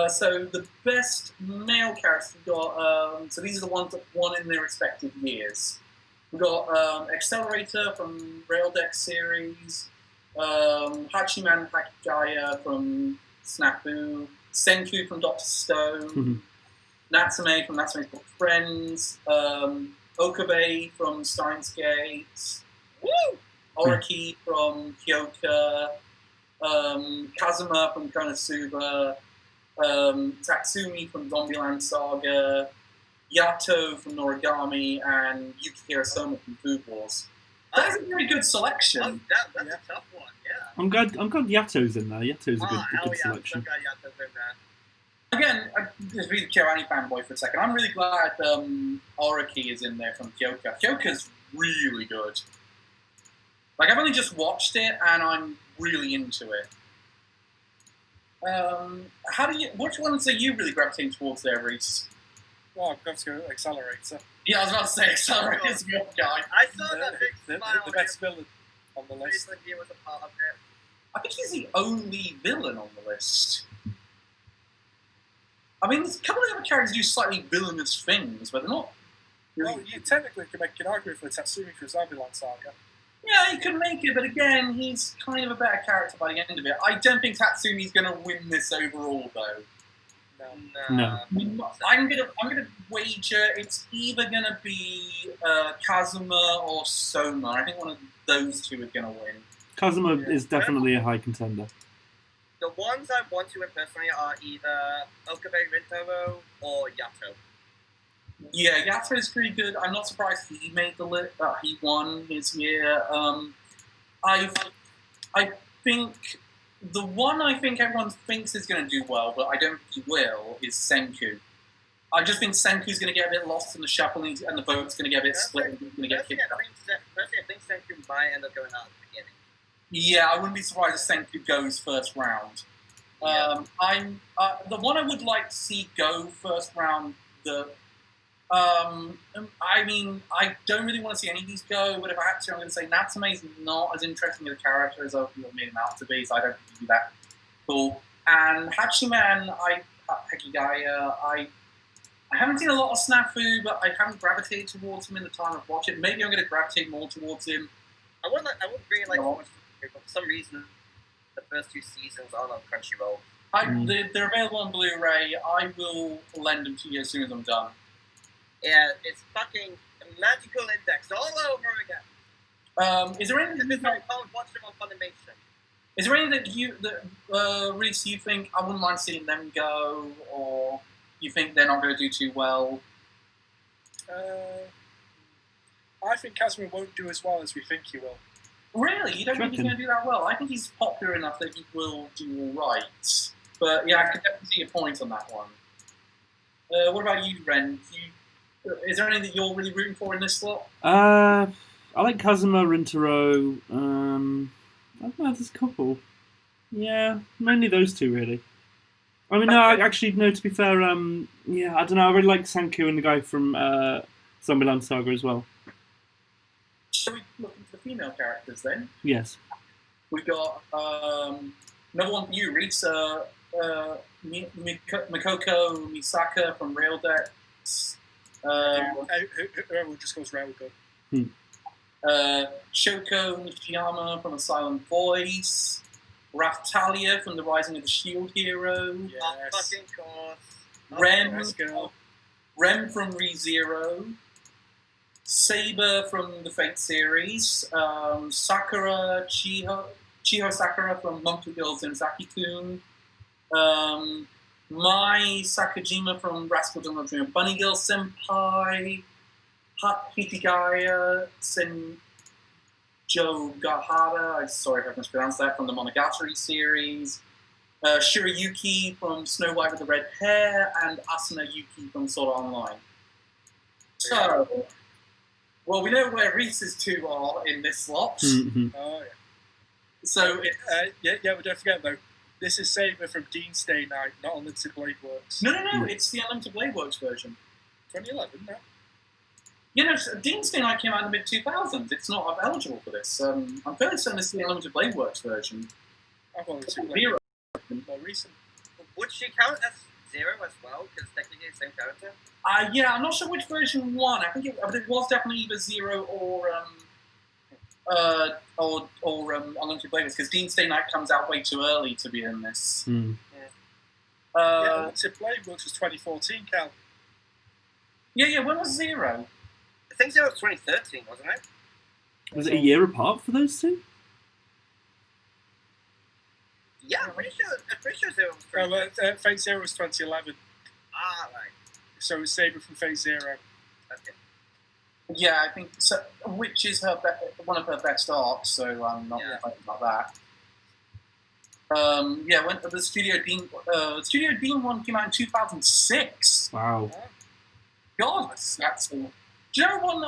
[SPEAKER 2] So the best male characters we've got, so these are the ones that won in their respective years. We've got Accelerator from Raildeck series, Hachiman Hakigaya from Snafu, Senku from Dr. Stone, Natsume from Natsume's Book Friends, Okabe from Steins Gate, Oriki from Kyoka, Kazuma from Konosuba, Tatsumi from Zombieland Saga, Yato from Noragami, and Yuki Hirasoma from Food Wars. That's a very good selection.
[SPEAKER 1] Oh, that's a tough one, yeah.
[SPEAKER 3] I'm glad Yato's in there. Yato's a good selection.
[SPEAKER 1] Yato's in there.
[SPEAKER 2] Again, just be the Kirani fanboy for a second. I'm really glad Oriki is in there from Kyoka. Kyoka's really good. Like, I've only just watched it, and I'm really into it. Which ones are you really gravitating towards there, Reese?
[SPEAKER 4] Well, I've got to go Accelerator.
[SPEAKER 2] Yeah, I was about to say Accelerator's the other guy.
[SPEAKER 1] I saw that big smile.
[SPEAKER 4] The best villain on the list.
[SPEAKER 1] He was a part of it.
[SPEAKER 2] I think he's the only villain on the list. I mean, there's a couple of other characters do slightly villainous things, but they're not.
[SPEAKER 4] Well, you technically can make an argument for Tatsumi for Zombieland Saga.
[SPEAKER 2] Yeah, he can make it, but again, he's kind of a better character by the end of it. I don't think Tatsumi's going to win this overall, though.
[SPEAKER 3] No.
[SPEAKER 2] I'm gonna wager it's either gonna be Kazuma or Soma. I think one of those two are gonna win.
[SPEAKER 3] Kazuma is definitely a high contender.
[SPEAKER 1] The ones I want to win personally are either Okabe Rintaro or Yato.
[SPEAKER 2] Yeah, Yato is pretty good. I'm not surprised he made the list. He won his year. I think. The one I think everyone thinks is going to do well, but I don't think he will, is Senku. I just think Senku's going to get a bit lost in the shuffle, and the vote's going to get a bit split, and he's going to get kicked out.
[SPEAKER 1] Personally, I think Senku might end up going out at the beginning.
[SPEAKER 2] Yeah, I wouldn't be surprised if Senku goes first round.
[SPEAKER 1] Yeah.
[SPEAKER 2] The one I would like to see go first round, I mean, I don't really want to see any of these go, but if I had to, I'm going to say Natsume is not as interesting a character as I've made him out to be, so I don't think he'd be that cool. And Hachiman, Hekigaya, I haven't seen a lot of Snafu, but I haven't gravitated towards him in the time I've watched it. Maybe I'm going to gravitate more towards him.
[SPEAKER 1] I would really like to watch it, but for some reason, the first two seasons aren't on Crunchyroll.
[SPEAKER 2] They're available on Blu-ray. I will lend them to you as soon as I'm done.
[SPEAKER 1] Yeah, it's fucking Magical Index all over again.
[SPEAKER 2] Is there anything
[SPEAKER 1] I can't watch them on Funimation.
[SPEAKER 2] Is there anything Reese, you think I wouldn't mind seeing them go, or you think they're not going to do too well?
[SPEAKER 4] I think Kazuma won't do as well as we think he will.
[SPEAKER 2] Really? You don't think he's going to do that well? I think he's popular enough that he will do all right. But yeah, I can definitely see your point on that one. What about you, Ren? Is there anything you're really rooting for in this slot?
[SPEAKER 3] I like Kazuma, Rintaro. I don't know, there's a couple. Yeah, mainly those two, really. I mean, no, to be fair, yeah, I don't know, I really like Senku and the guy from Zombieland Saga as well.
[SPEAKER 2] Shall we look into the female characters then?
[SPEAKER 3] Yes.
[SPEAKER 2] We've got another one for you, Reese. Mikoko Misaka from Raildex.
[SPEAKER 4] Whoever just goes Railgun.
[SPEAKER 2] Shoko Nishiyama from A Silent Voice. Raftalia from The Rising of the Shield Hero.
[SPEAKER 4] Yes.
[SPEAKER 1] Fucking course.
[SPEAKER 2] Rem from ReZero. Saber from the Fate series. Sakura Chiho Sakura from Monkey Girl Zenzaki-kun. Mai Sakajima from Rascal Doll Dream Bunny Girl Senpai. Hitigaya Senjogahara, I'm sorry if I mispronounced that, from the Monogatari series. Shirayuki from Snow White with the Red Hair, and Asuna Yuki from Sword Art Online. So, well, we know where Reese's two are in this slot.
[SPEAKER 3] Mm-hmm.
[SPEAKER 4] Oh, yeah.
[SPEAKER 2] So,
[SPEAKER 4] yeah, but don't forget, though, this is Saber from Dean's Day Night, not Unlimited Blade Works.
[SPEAKER 2] No, it's the Unlimited Blade Works version.
[SPEAKER 4] 2011, no?
[SPEAKER 2] You know, Dean's Day Night came out in the mid-2000s. It's not eligible for this. I'm fairly certain this is the Unlimited Blade Works version.
[SPEAKER 4] I've only seen
[SPEAKER 2] Zero.
[SPEAKER 4] more recent.
[SPEAKER 1] Would she count as Zero as well? Because technically it's the same character.
[SPEAKER 2] Yeah, I'm not sure which version won. I think it was definitely either Zero or Unlimited Blade Works, because Dean's Day Night comes out way too early to be in this.
[SPEAKER 4] Unlimited Blade Works was 2014, Cal.
[SPEAKER 2] Yeah, when was Zero?
[SPEAKER 1] I think Zero was 2013, wasn't it?
[SPEAKER 3] Was it a year apart for those two?
[SPEAKER 1] Yeah, I'm pretty sure Zero was 2013.
[SPEAKER 4] Fate Zero was 2011.
[SPEAKER 1] Ah, right.
[SPEAKER 4] So it's Saber from Fate Zero.
[SPEAKER 1] Okay.
[SPEAKER 2] Yeah, I think so. Which is one of her best arcs, so I'm not fighting about that. When the Studio Dean one came out in 2006.
[SPEAKER 3] Wow.
[SPEAKER 2] God, that's cool. Do you know one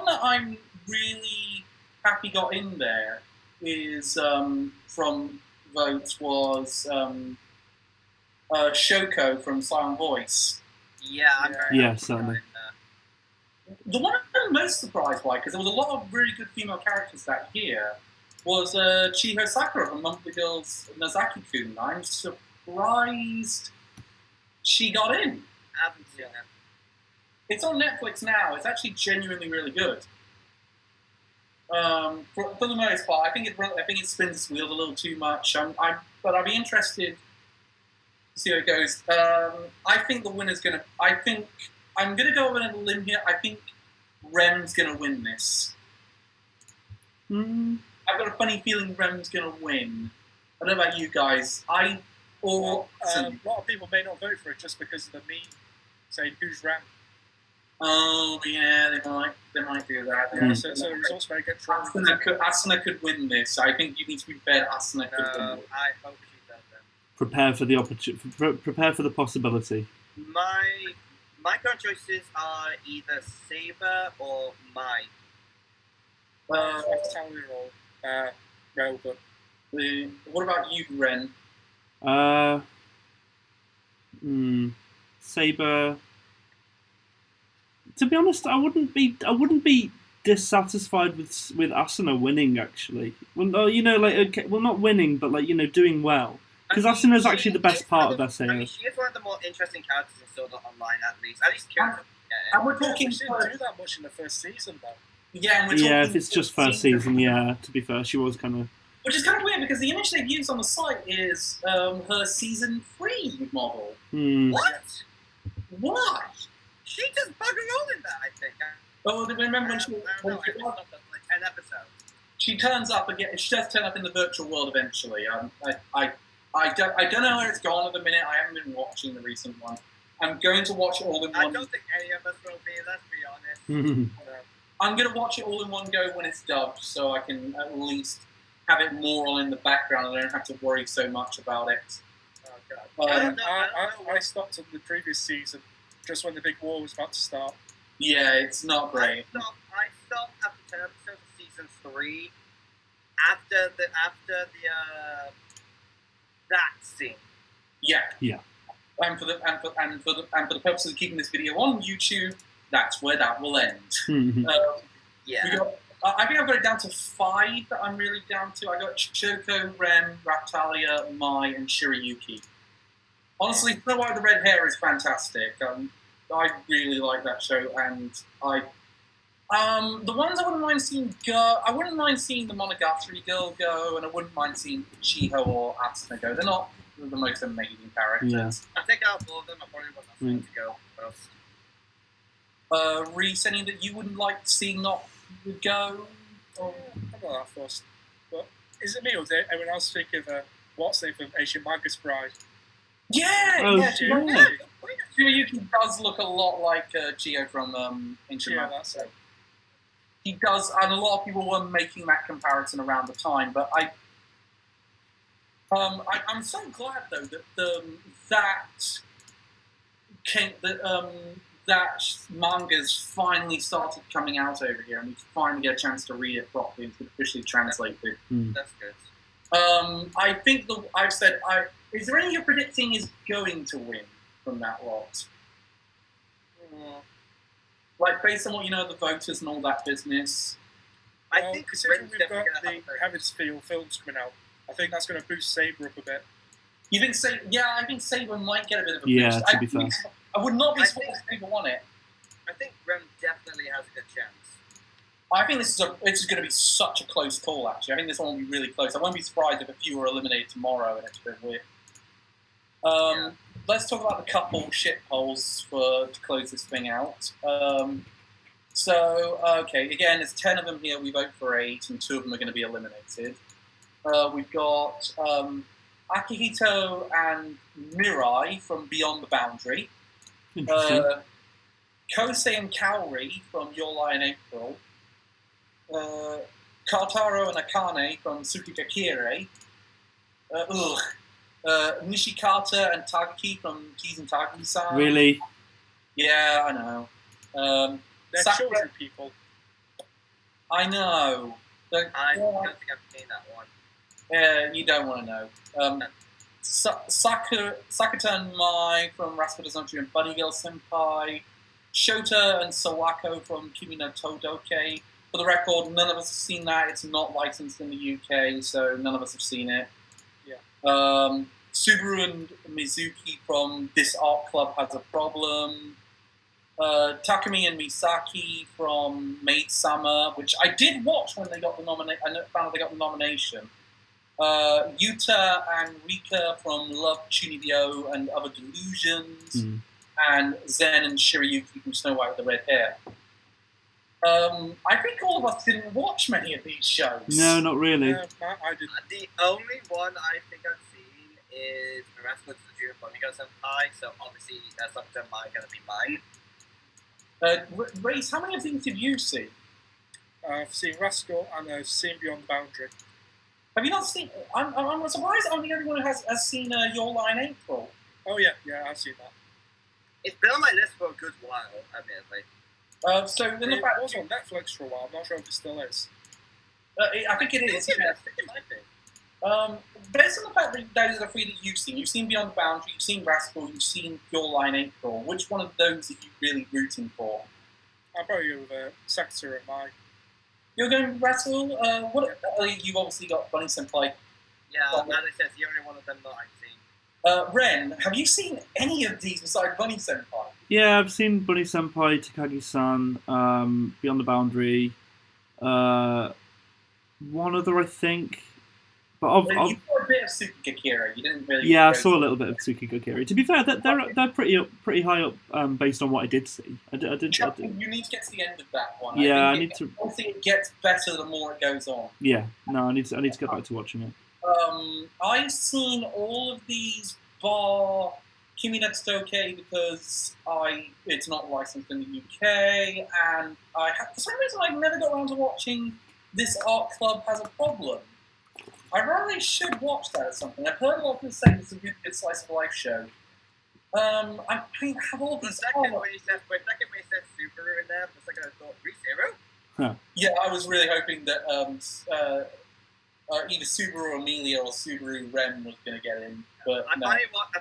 [SPEAKER 2] that I'm really happy got in there is from votes was Shoko from Silent Voice.
[SPEAKER 1] Yeah, I'm very happy
[SPEAKER 3] certainly.
[SPEAKER 1] about it.
[SPEAKER 2] The one I'm most surprised by, because there was a lot of really good female characters that year, was Chiho Sakura from Monthly Girls Nozaki-kun. I'm surprised she got in.
[SPEAKER 1] I haven't seen it.
[SPEAKER 2] It's on Netflix now. It's actually genuinely really good. For the most part, I think it spins its wheels a little too much. But I'd be interested to see how it goes. I think the winner's gonna. I'm gonna go over on a limb here. I think Rem's gonna win this. I've got a funny feeling Rem's gonna win. I don't know about you guys.
[SPEAKER 4] A lot of people may not vote for it just because of the meme saying who's Rem.
[SPEAKER 2] Oh yeah, they might do that.
[SPEAKER 4] Yeah, so the results may get trolled.
[SPEAKER 2] Asuna could win this. I think you need to be fair. Asuna could win this.
[SPEAKER 1] I hope she does then.
[SPEAKER 3] Prepare for the prepare for the possibility.
[SPEAKER 1] My current choices are either Saber or Mai.
[SPEAKER 4] Tell me all. Relevant.
[SPEAKER 2] What about you, Ren?
[SPEAKER 3] Saber. To be honest, I wouldn't be dissatisfied with Asuna winning. Actually, well, not winning, but doing well. Because Asuna is actually the best part of SAO.
[SPEAKER 1] I mean, she is one of the more interesting characters in Sword Art Online, at least. At least Kyoto.
[SPEAKER 2] And we're talking.
[SPEAKER 4] She didn't do that much in the first season, though.
[SPEAKER 2] Yeah, and we're talking
[SPEAKER 3] if it's just first season, yeah. To be fair, she was kind of.
[SPEAKER 2] Which is kind of weird because the image they've used on the site is her season 3 model.
[SPEAKER 1] What?
[SPEAKER 2] Why?
[SPEAKER 1] She just buggered all in that, I think.
[SPEAKER 2] Oh, remember when she
[SPEAKER 1] like 10 episodes.
[SPEAKER 2] She turns up again. She does turn up in the virtual world eventually. I don't know where it's gone at the minute. I haven't been watching the recent one. I'm going to watch it all in one.
[SPEAKER 1] I don't think any of us will be. Let's be honest.
[SPEAKER 2] I'm going to watch it all in one go when it's dubbed, so I can at least have it more on in the background and I don't have to worry so much about it.
[SPEAKER 1] Oh, God.
[SPEAKER 4] I stopped on the previous season, just when the big war was about to start.
[SPEAKER 2] Yeah, it's not great.
[SPEAKER 1] I stopped after 10 episodes of season 3 after the that scene.
[SPEAKER 2] Yeah. And for the purposes of keeping this video on YouTube, that's where that will end.
[SPEAKER 1] Yeah.
[SPEAKER 2] I think I've got it down to 5 that I'm really down to. I got Shoko, Ren, Raptalia, Mai, and Shirayuki. Honestly, Snow White with the Red Hair is fantastic. I really like that show, and the ones I wouldn't mind seeing go. I wouldn't mind seeing the Monogatari girl go, and I wouldn't mind seeing Chiho or Asuna go. They're not the most amazing characters.
[SPEAKER 3] Yeah.
[SPEAKER 1] I think out of all of them, I probably want Asuna to go first.
[SPEAKER 2] Reese, any that you wouldn't like seeing not go?
[SPEAKER 4] I'm not that fussed. But is it me or did everyone else think of what's name from Asian Magus Bride?
[SPEAKER 2] Yeah,
[SPEAKER 3] yeah.
[SPEAKER 2] Shirayuki does look a lot like Gio from Ancient Magus.
[SPEAKER 4] That's it.
[SPEAKER 2] He does, and a lot of people were making that comparison around the time. But I'm so glad though that manga's finally started coming out over here, and we finally get a chance to read it properly and officially translated.
[SPEAKER 1] That's good.
[SPEAKER 2] I think is there any you're predicting is going to win from that lot? Like based on what you know of the voters and all that business.
[SPEAKER 1] I think
[SPEAKER 4] considering we've got the Heaven's Feel films coming out, I think that's going to boost Saber up a bit.
[SPEAKER 2] You think Saber? Yeah, I think Saber might get a bit of a boost.
[SPEAKER 3] Yeah, to be fair.
[SPEAKER 2] I would not be surprised if people won it.
[SPEAKER 1] I think Rem definitely has a good chance.
[SPEAKER 2] I think this is going to be such a close call, actually. I think this one will be really close. I won't be surprised if a few are eliminated tomorrow and it's a bit weird. Let's talk about the couple shitholes to close this thing out. Okay, again, there's 10 of them here. We vote for 8, and 2 of them are going to be eliminated. We've got Akihito and Mirai from Beyond the Boundary. Kosei and Kaori from Your Lie in April. Kartaro and Akane from Tsukikakire. Nishikata and Tagaki from Keys and Tagaki-san.
[SPEAKER 3] Really?
[SPEAKER 2] Yeah, I know.
[SPEAKER 4] They're
[SPEAKER 2] Sakura,
[SPEAKER 4] children people.
[SPEAKER 2] I know.
[SPEAKER 1] I don't think I've seen that one.
[SPEAKER 2] Yeah, you don't want to know. Sakata Mai from Rasputin Sanchi and Bunny Girl Senpai, Shota and Sawako from Kimi no Todoke. For the record, none of us have seen that. It's not licensed in the UK, so none of us have seen it.
[SPEAKER 4] Yeah.
[SPEAKER 2] Subaru and Mizuki from This Art Club Has a Problem. Takumi and Misaki from Maid Summer, which I did watch when they got the nomination. I found out they got the nomination. Yuta and Rika from Love Chunibyo and Other Delusions, and Zen and Shirayuki from Snow White with the Red Hair. I think all of us didn't watch many of these shows.
[SPEAKER 3] No, not really.
[SPEAKER 4] I didn't.
[SPEAKER 1] The only one I think I've seen is Rasputin Sanchi and Bunny Girl Senpai, so obviously that's up to mine, gonna be mine.
[SPEAKER 2] Reese, how many of these did you see?
[SPEAKER 4] I've seen Rascal and I've seen Beyond the Boundary.
[SPEAKER 2] Have you not seen? I'm surprised I'm the only one who has seen Your Line April.
[SPEAKER 4] Oh yeah, I've seen that.
[SPEAKER 1] It's been on my list for a good while, admittedly.
[SPEAKER 2] So then
[SPEAKER 4] It was on Netflix for a while. I'm not sure if it still is.
[SPEAKER 2] I think it is. Yeah.
[SPEAKER 1] I think it might be.
[SPEAKER 2] Based on the fact that those are the three that you've seen Beyond the Boundary, you've seen Rascal, you've seen Your Line April. Which one of those are you really rooting for?
[SPEAKER 4] I'll probably go with Sakura and Mai.
[SPEAKER 2] You're going with Rascal? You've obviously got Bunny Senpai.
[SPEAKER 1] Yeah, as I said, the only one of them that I've seen.
[SPEAKER 2] Ren, have you seen any of these besides Bunny Senpai?
[SPEAKER 3] Yeah, I've seen Bunny Senpai, Takagi-san, Beyond the Boundary, one other, I think. But
[SPEAKER 2] you saw a bit of Tsukikakira. You didn't really.
[SPEAKER 3] Yeah, I saw a little bit of Tsukikakira. To be fair, they're pretty high up based on what I did see. I did.
[SPEAKER 2] You need to get to the end of that one.
[SPEAKER 3] Yeah,
[SPEAKER 2] I think it gets better the more it goes on.
[SPEAKER 3] Yeah, no, I need to get back to watching it.
[SPEAKER 2] I've seen all of these bar Kimi no Todoke because it's not licensed in the UK, and for some reason I've never got around to watching This Art Club Has a Problem. I really should watch that or something. I've heard a lot of people say it's a really good slice of life show. I have all these.
[SPEAKER 1] When you said Subaru in there, for a second I thought ReZero.
[SPEAKER 3] Huh.
[SPEAKER 2] Yeah, I was really hoping that either Subaru Amelia or Subaru Ren was going to get in, but
[SPEAKER 1] I
[SPEAKER 2] no.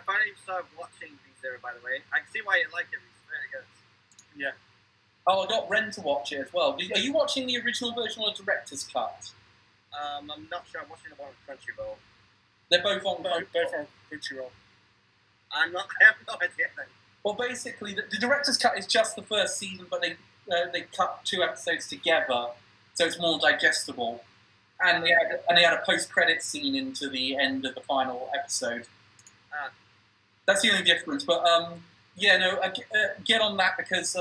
[SPEAKER 1] finally started watching ReZero, by the way. I can see why you like it. It's really good.
[SPEAKER 4] Yeah.
[SPEAKER 2] Oh, I got Ren to watch it as well. Are you watching the original version or the director's cut?
[SPEAKER 1] I'm not sure. I'm watching the one on Crunchyroll.
[SPEAKER 2] They're both on
[SPEAKER 4] Both on Crunchyroll.
[SPEAKER 1] I have no idea then.
[SPEAKER 2] Well, basically, the director's cut is just the first season, but they cut 2 episodes together, so it's more digestible. And they had a post-credit scene into the end of the final episode. That's the only difference. But get on that because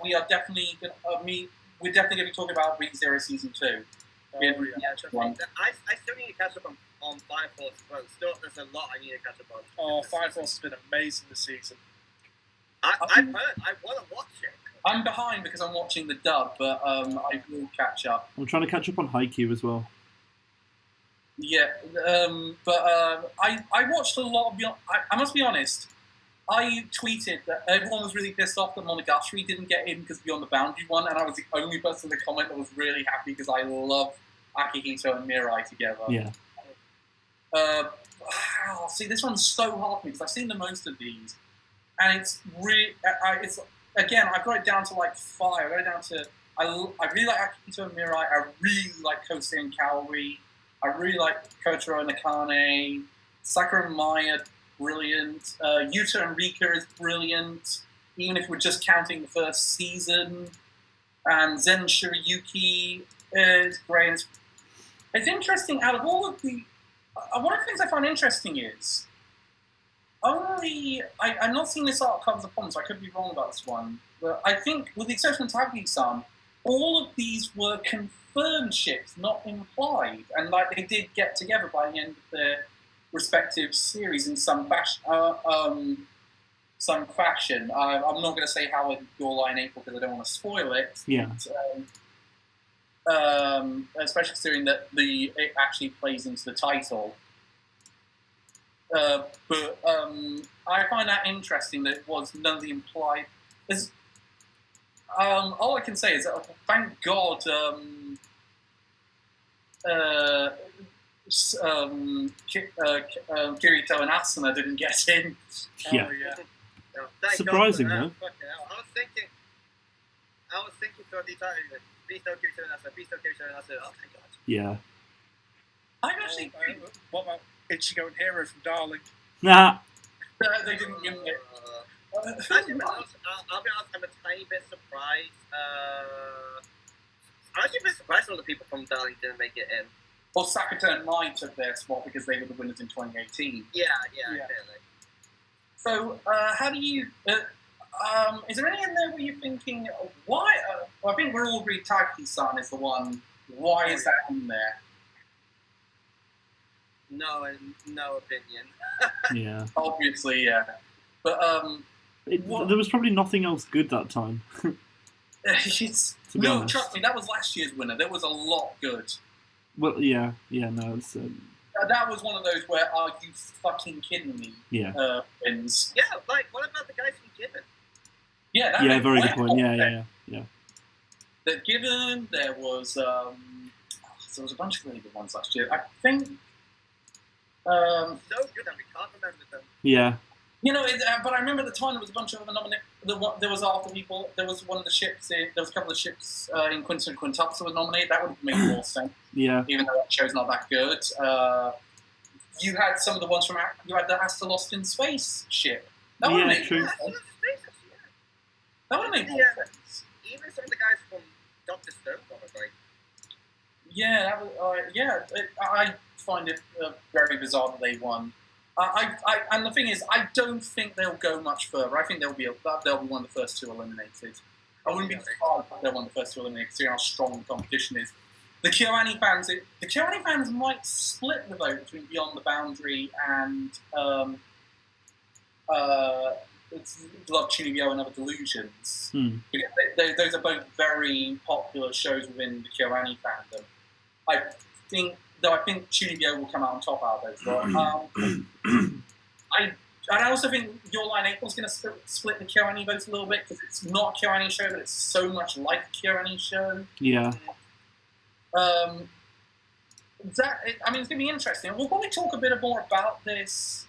[SPEAKER 2] we are definitely we're definitely going to be talking about ReZero season 2.
[SPEAKER 1] I still need to catch up on Fire Force as well. Still, there's a lot I need to catch up on.
[SPEAKER 4] Oh, Fire Force has been amazing this season.
[SPEAKER 1] I've heard. I want to watch it.
[SPEAKER 2] I'm behind because I'm watching the dub, but I will catch up.
[SPEAKER 3] I'm trying to catch up on Haikyuu as well.
[SPEAKER 2] Yeah, I watched a lot of Beyond. I must be honest. I tweeted that everyone was really pissed off that Monogatari didn't get in because Beyond the Boundary won, and I was the only person in the comment that was really happy because I love Akihito and Mirai together.
[SPEAKER 3] Yeah.
[SPEAKER 2] See, this one's so hard for me because I've seen the most of these, and it's really, again, I've got it down to like 5. I got it down to, I really like Akihito and Mirai. I really like Kosei and Kaori. I really like Kotaro and Akane. Sakura and Maya, brilliant. Yuta and Rika is brilliant, even if we're just counting the first season. And Zen Shirayuki is great. It's interesting, out of all of the... one of the things I find interesting is, I'm not seeing this art comes upon, so I could be wrong about this one, but I think, with the exception of Takagi-san, all of these were confirmed ships, not implied, and like they did get together by the end of their respective series in some fashion. I'm not going to say how in Your Line April because I don't want to spoil it.
[SPEAKER 3] Yeah.
[SPEAKER 2] Especially considering that it actually plays into the title. But I find that interesting that it was none of the implied. All I can say is that thank God Kirito and Asuna didn't get in.
[SPEAKER 3] Yeah.
[SPEAKER 4] Oh, yeah.
[SPEAKER 1] No, thank
[SPEAKER 3] Surprising,
[SPEAKER 1] God for
[SPEAKER 3] though.
[SPEAKER 1] that. Fucking hell. I was thinking throughout the entire thing, please don't Kirito and Asuna, please don't Kirito and Asuna. Oh, thank God.
[SPEAKER 3] Yeah.
[SPEAKER 2] I'm actually.
[SPEAKER 4] What about Ichigo and Hero from Darling?
[SPEAKER 3] Nah.
[SPEAKER 2] They didn't give it.
[SPEAKER 1] Actually, I'll be honest, I'm a tiny bit surprised. I'm actually a bit surprised some of the people from Darling didn't make it in.
[SPEAKER 2] Well, Sakata and Mai took their spot because they were the winners in 2018.
[SPEAKER 1] Yeah.
[SPEAKER 4] Yeah.
[SPEAKER 1] Clearly.
[SPEAKER 2] So, how do you? Is there any in there where you're thinking why? Well, I think we're all agreed Taki-san is the one. Why is that in there?
[SPEAKER 1] No opinion.
[SPEAKER 3] Yeah.
[SPEAKER 2] Obviously, yeah. But
[SPEAKER 3] There was probably nothing else good that time.
[SPEAKER 2] it's
[SPEAKER 3] To be
[SPEAKER 2] no,
[SPEAKER 3] honest.
[SPEAKER 2] trust me, that was last year's winner. There was a lot good.
[SPEAKER 3] Well, yeah, no, it's
[SPEAKER 2] That was one of those where, are you fucking kidding me?
[SPEAKER 3] yeah,
[SPEAKER 2] Wins.
[SPEAKER 1] Yeah, like, what about the guys from Given?
[SPEAKER 2] Yeah, that
[SPEAKER 3] yeah,
[SPEAKER 2] made
[SPEAKER 3] very
[SPEAKER 2] way
[SPEAKER 3] good point.
[SPEAKER 2] more
[SPEAKER 3] Yeah.
[SPEAKER 2] The Given, there was a bunch of really good ones last year. I think.
[SPEAKER 1] So good that we can't remember them.
[SPEAKER 3] Yeah,
[SPEAKER 2] You know, but I remember at the time there was a bunch of other nominations. There was after people. There was one of the ships. There was a couple of ships in Quinton and Quintups that was nominated. That would have made more sense,
[SPEAKER 3] yeah,
[SPEAKER 2] even though that show's not that good. You had some of the ones from. You had the Asta Lost in Space ship. That would have made
[SPEAKER 3] true.
[SPEAKER 2] more sense. That would have made more
[SPEAKER 1] Yeah.
[SPEAKER 2] sense.
[SPEAKER 1] Even some of the guys from Doctor Stone, probably.
[SPEAKER 2] Yeah, that was, I find it very bizarre that they won. And the thing is, I don't think they'll go much further. I think they'll be one of the first two eliminated. I wouldn't be surprised if they're one of the first two eliminated, considering how strong the competition is. The Kyoani fans might split the vote between Beyond the Boundary and Love Chunibyo and Other Delusions. Because those are both very popular shows within the Kyoani fandom. I think Chunibyo will come out on top out of those. But, I also think Your Line April's going to split the Kyoani votes a little bit because it's not a Kyoani show, but it's so much like a Kyoani show.
[SPEAKER 3] yeah.
[SPEAKER 2] It's going to be interesting. We'll probably talk a bit more about this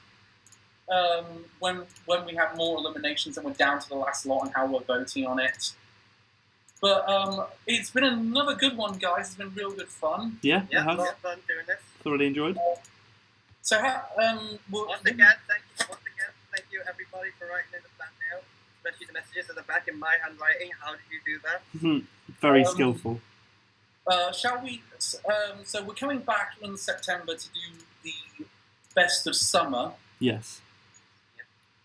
[SPEAKER 2] when we have more eliminations and we're down to the last lot and how we're voting on it. But it's been another good one, guys. It's been real good fun.
[SPEAKER 3] Yeah,
[SPEAKER 1] Yeah,
[SPEAKER 3] it has.
[SPEAKER 1] lots of fun doing this.
[SPEAKER 3] Thoroughly enjoyed.
[SPEAKER 2] So,
[SPEAKER 1] Once again, thank you everybody for writing in the fan mail, especially the messages at the back in my handwriting. How did you do that?
[SPEAKER 3] Very skillful.
[SPEAKER 2] Shall we? So we're coming back in September to do the best of summer.
[SPEAKER 3] Yes.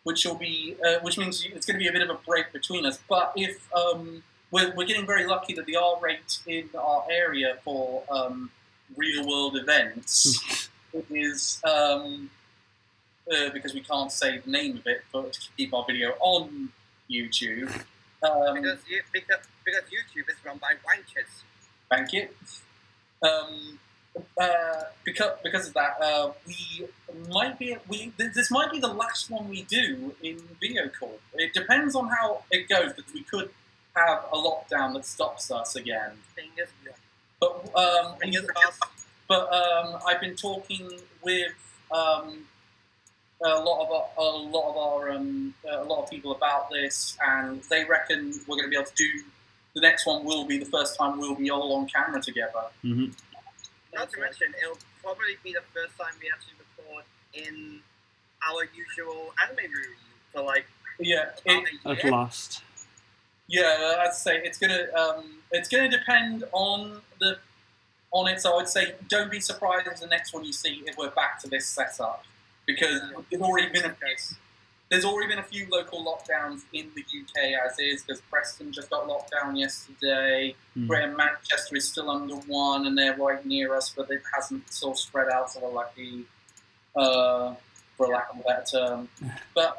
[SPEAKER 2] Which means it's going to be a bit of a break between us. But if we're getting very lucky that the R rate in our area for real world events is because we can't say the name of it, but to keep our video on YouTube.
[SPEAKER 1] Because YouTube is run by wankers.
[SPEAKER 2] Thank you. Because of that, this might be the last one we do in video call. It depends on how it goes, because we could have a lockdown that stops us again.
[SPEAKER 1] Fingers crossed.
[SPEAKER 2] But
[SPEAKER 1] Fingers crossed.
[SPEAKER 2] I've been talking with a lot of people about this, and they reckon we're going to be able to do. The next one will be the first time we'll be all on camera together.
[SPEAKER 3] Mm-hmm.
[SPEAKER 1] Not to mention, it'll probably be the first time we actually record in our usual anime review for like
[SPEAKER 2] a year.
[SPEAKER 3] At last.
[SPEAKER 2] Yeah, I'd say it's gonna depend on it. So I'd say don't be surprised if the next one you see if we're back to this setup, because there's already been a few local lockdowns in the UK as is, because Preston just got locked down yesterday. Greater Manchester is still under one, and they're right near us, but it hasn't sort of spread out, so we're lucky, for lack of a better term. But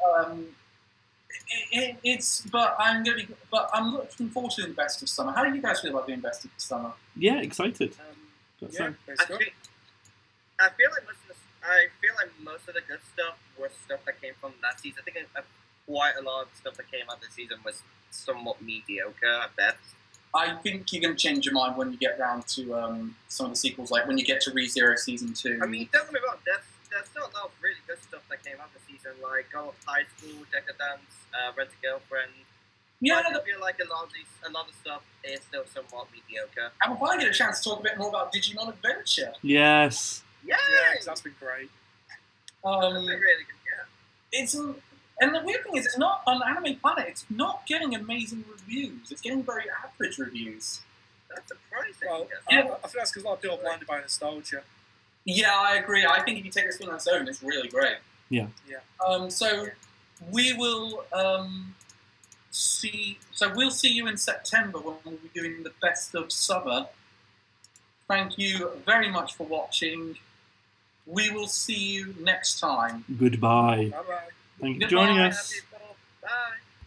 [SPEAKER 2] I'm looking forward to the best of summer. How do you guys feel about being best of summer?
[SPEAKER 3] Yeah, excited.
[SPEAKER 4] Yeah,
[SPEAKER 1] I feel like most of the good stuff was stuff that came from that season. I think quite a lot of stuff that came out this season was somewhat mediocre at best.
[SPEAKER 2] I think you're going to change your mind when you get round to some of the sequels, like when you get to ReZero Season 2.
[SPEAKER 1] I mean, don't get me wrong, there's still a lot of really good stuff that came out this season, like Go Up High School, Decadence, Rent a Girlfriend.
[SPEAKER 2] Yeah,
[SPEAKER 1] I feel like a lot of stuff is still somewhat mediocre.
[SPEAKER 2] and we'll probably get a chance to talk a bit more about Digimon Adventure.
[SPEAKER 3] Yes.
[SPEAKER 1] Yeah,
[SPEAKER 4] Yeah, 'cause that's been great.
[SPEAKER 1] that's been really good. Yeah.
[SPEAKER 2] And the weird thing is, it's not on Anime Planet. It's not getting amazing reviews. It's getting very average reviews.
[SPEAKER 1] That's surprising.
[SPEAKER 4] Well,
[SPEAKER 2] Yeah.
[SPEAKER 4] I think that's because a lot of people are blinded by nostalgia.
[SPEAKER 2] Yeah, I agree. I think if you take this film on its own, it's really great.
[SPEAKER 3] Yeah.
[SPEAKER 2] So we will see. So we'll see you in September when we'll be doing the best of summer. Thank you very much for watching. We will see you next time.
[SPEAKER 3] Goodbye.
[SPEAKER 4] Bye bye.
[SPEAKER 3] Thank you for joining
[SPEAKER 2] Goodbye.
[SPEAKER 3] us.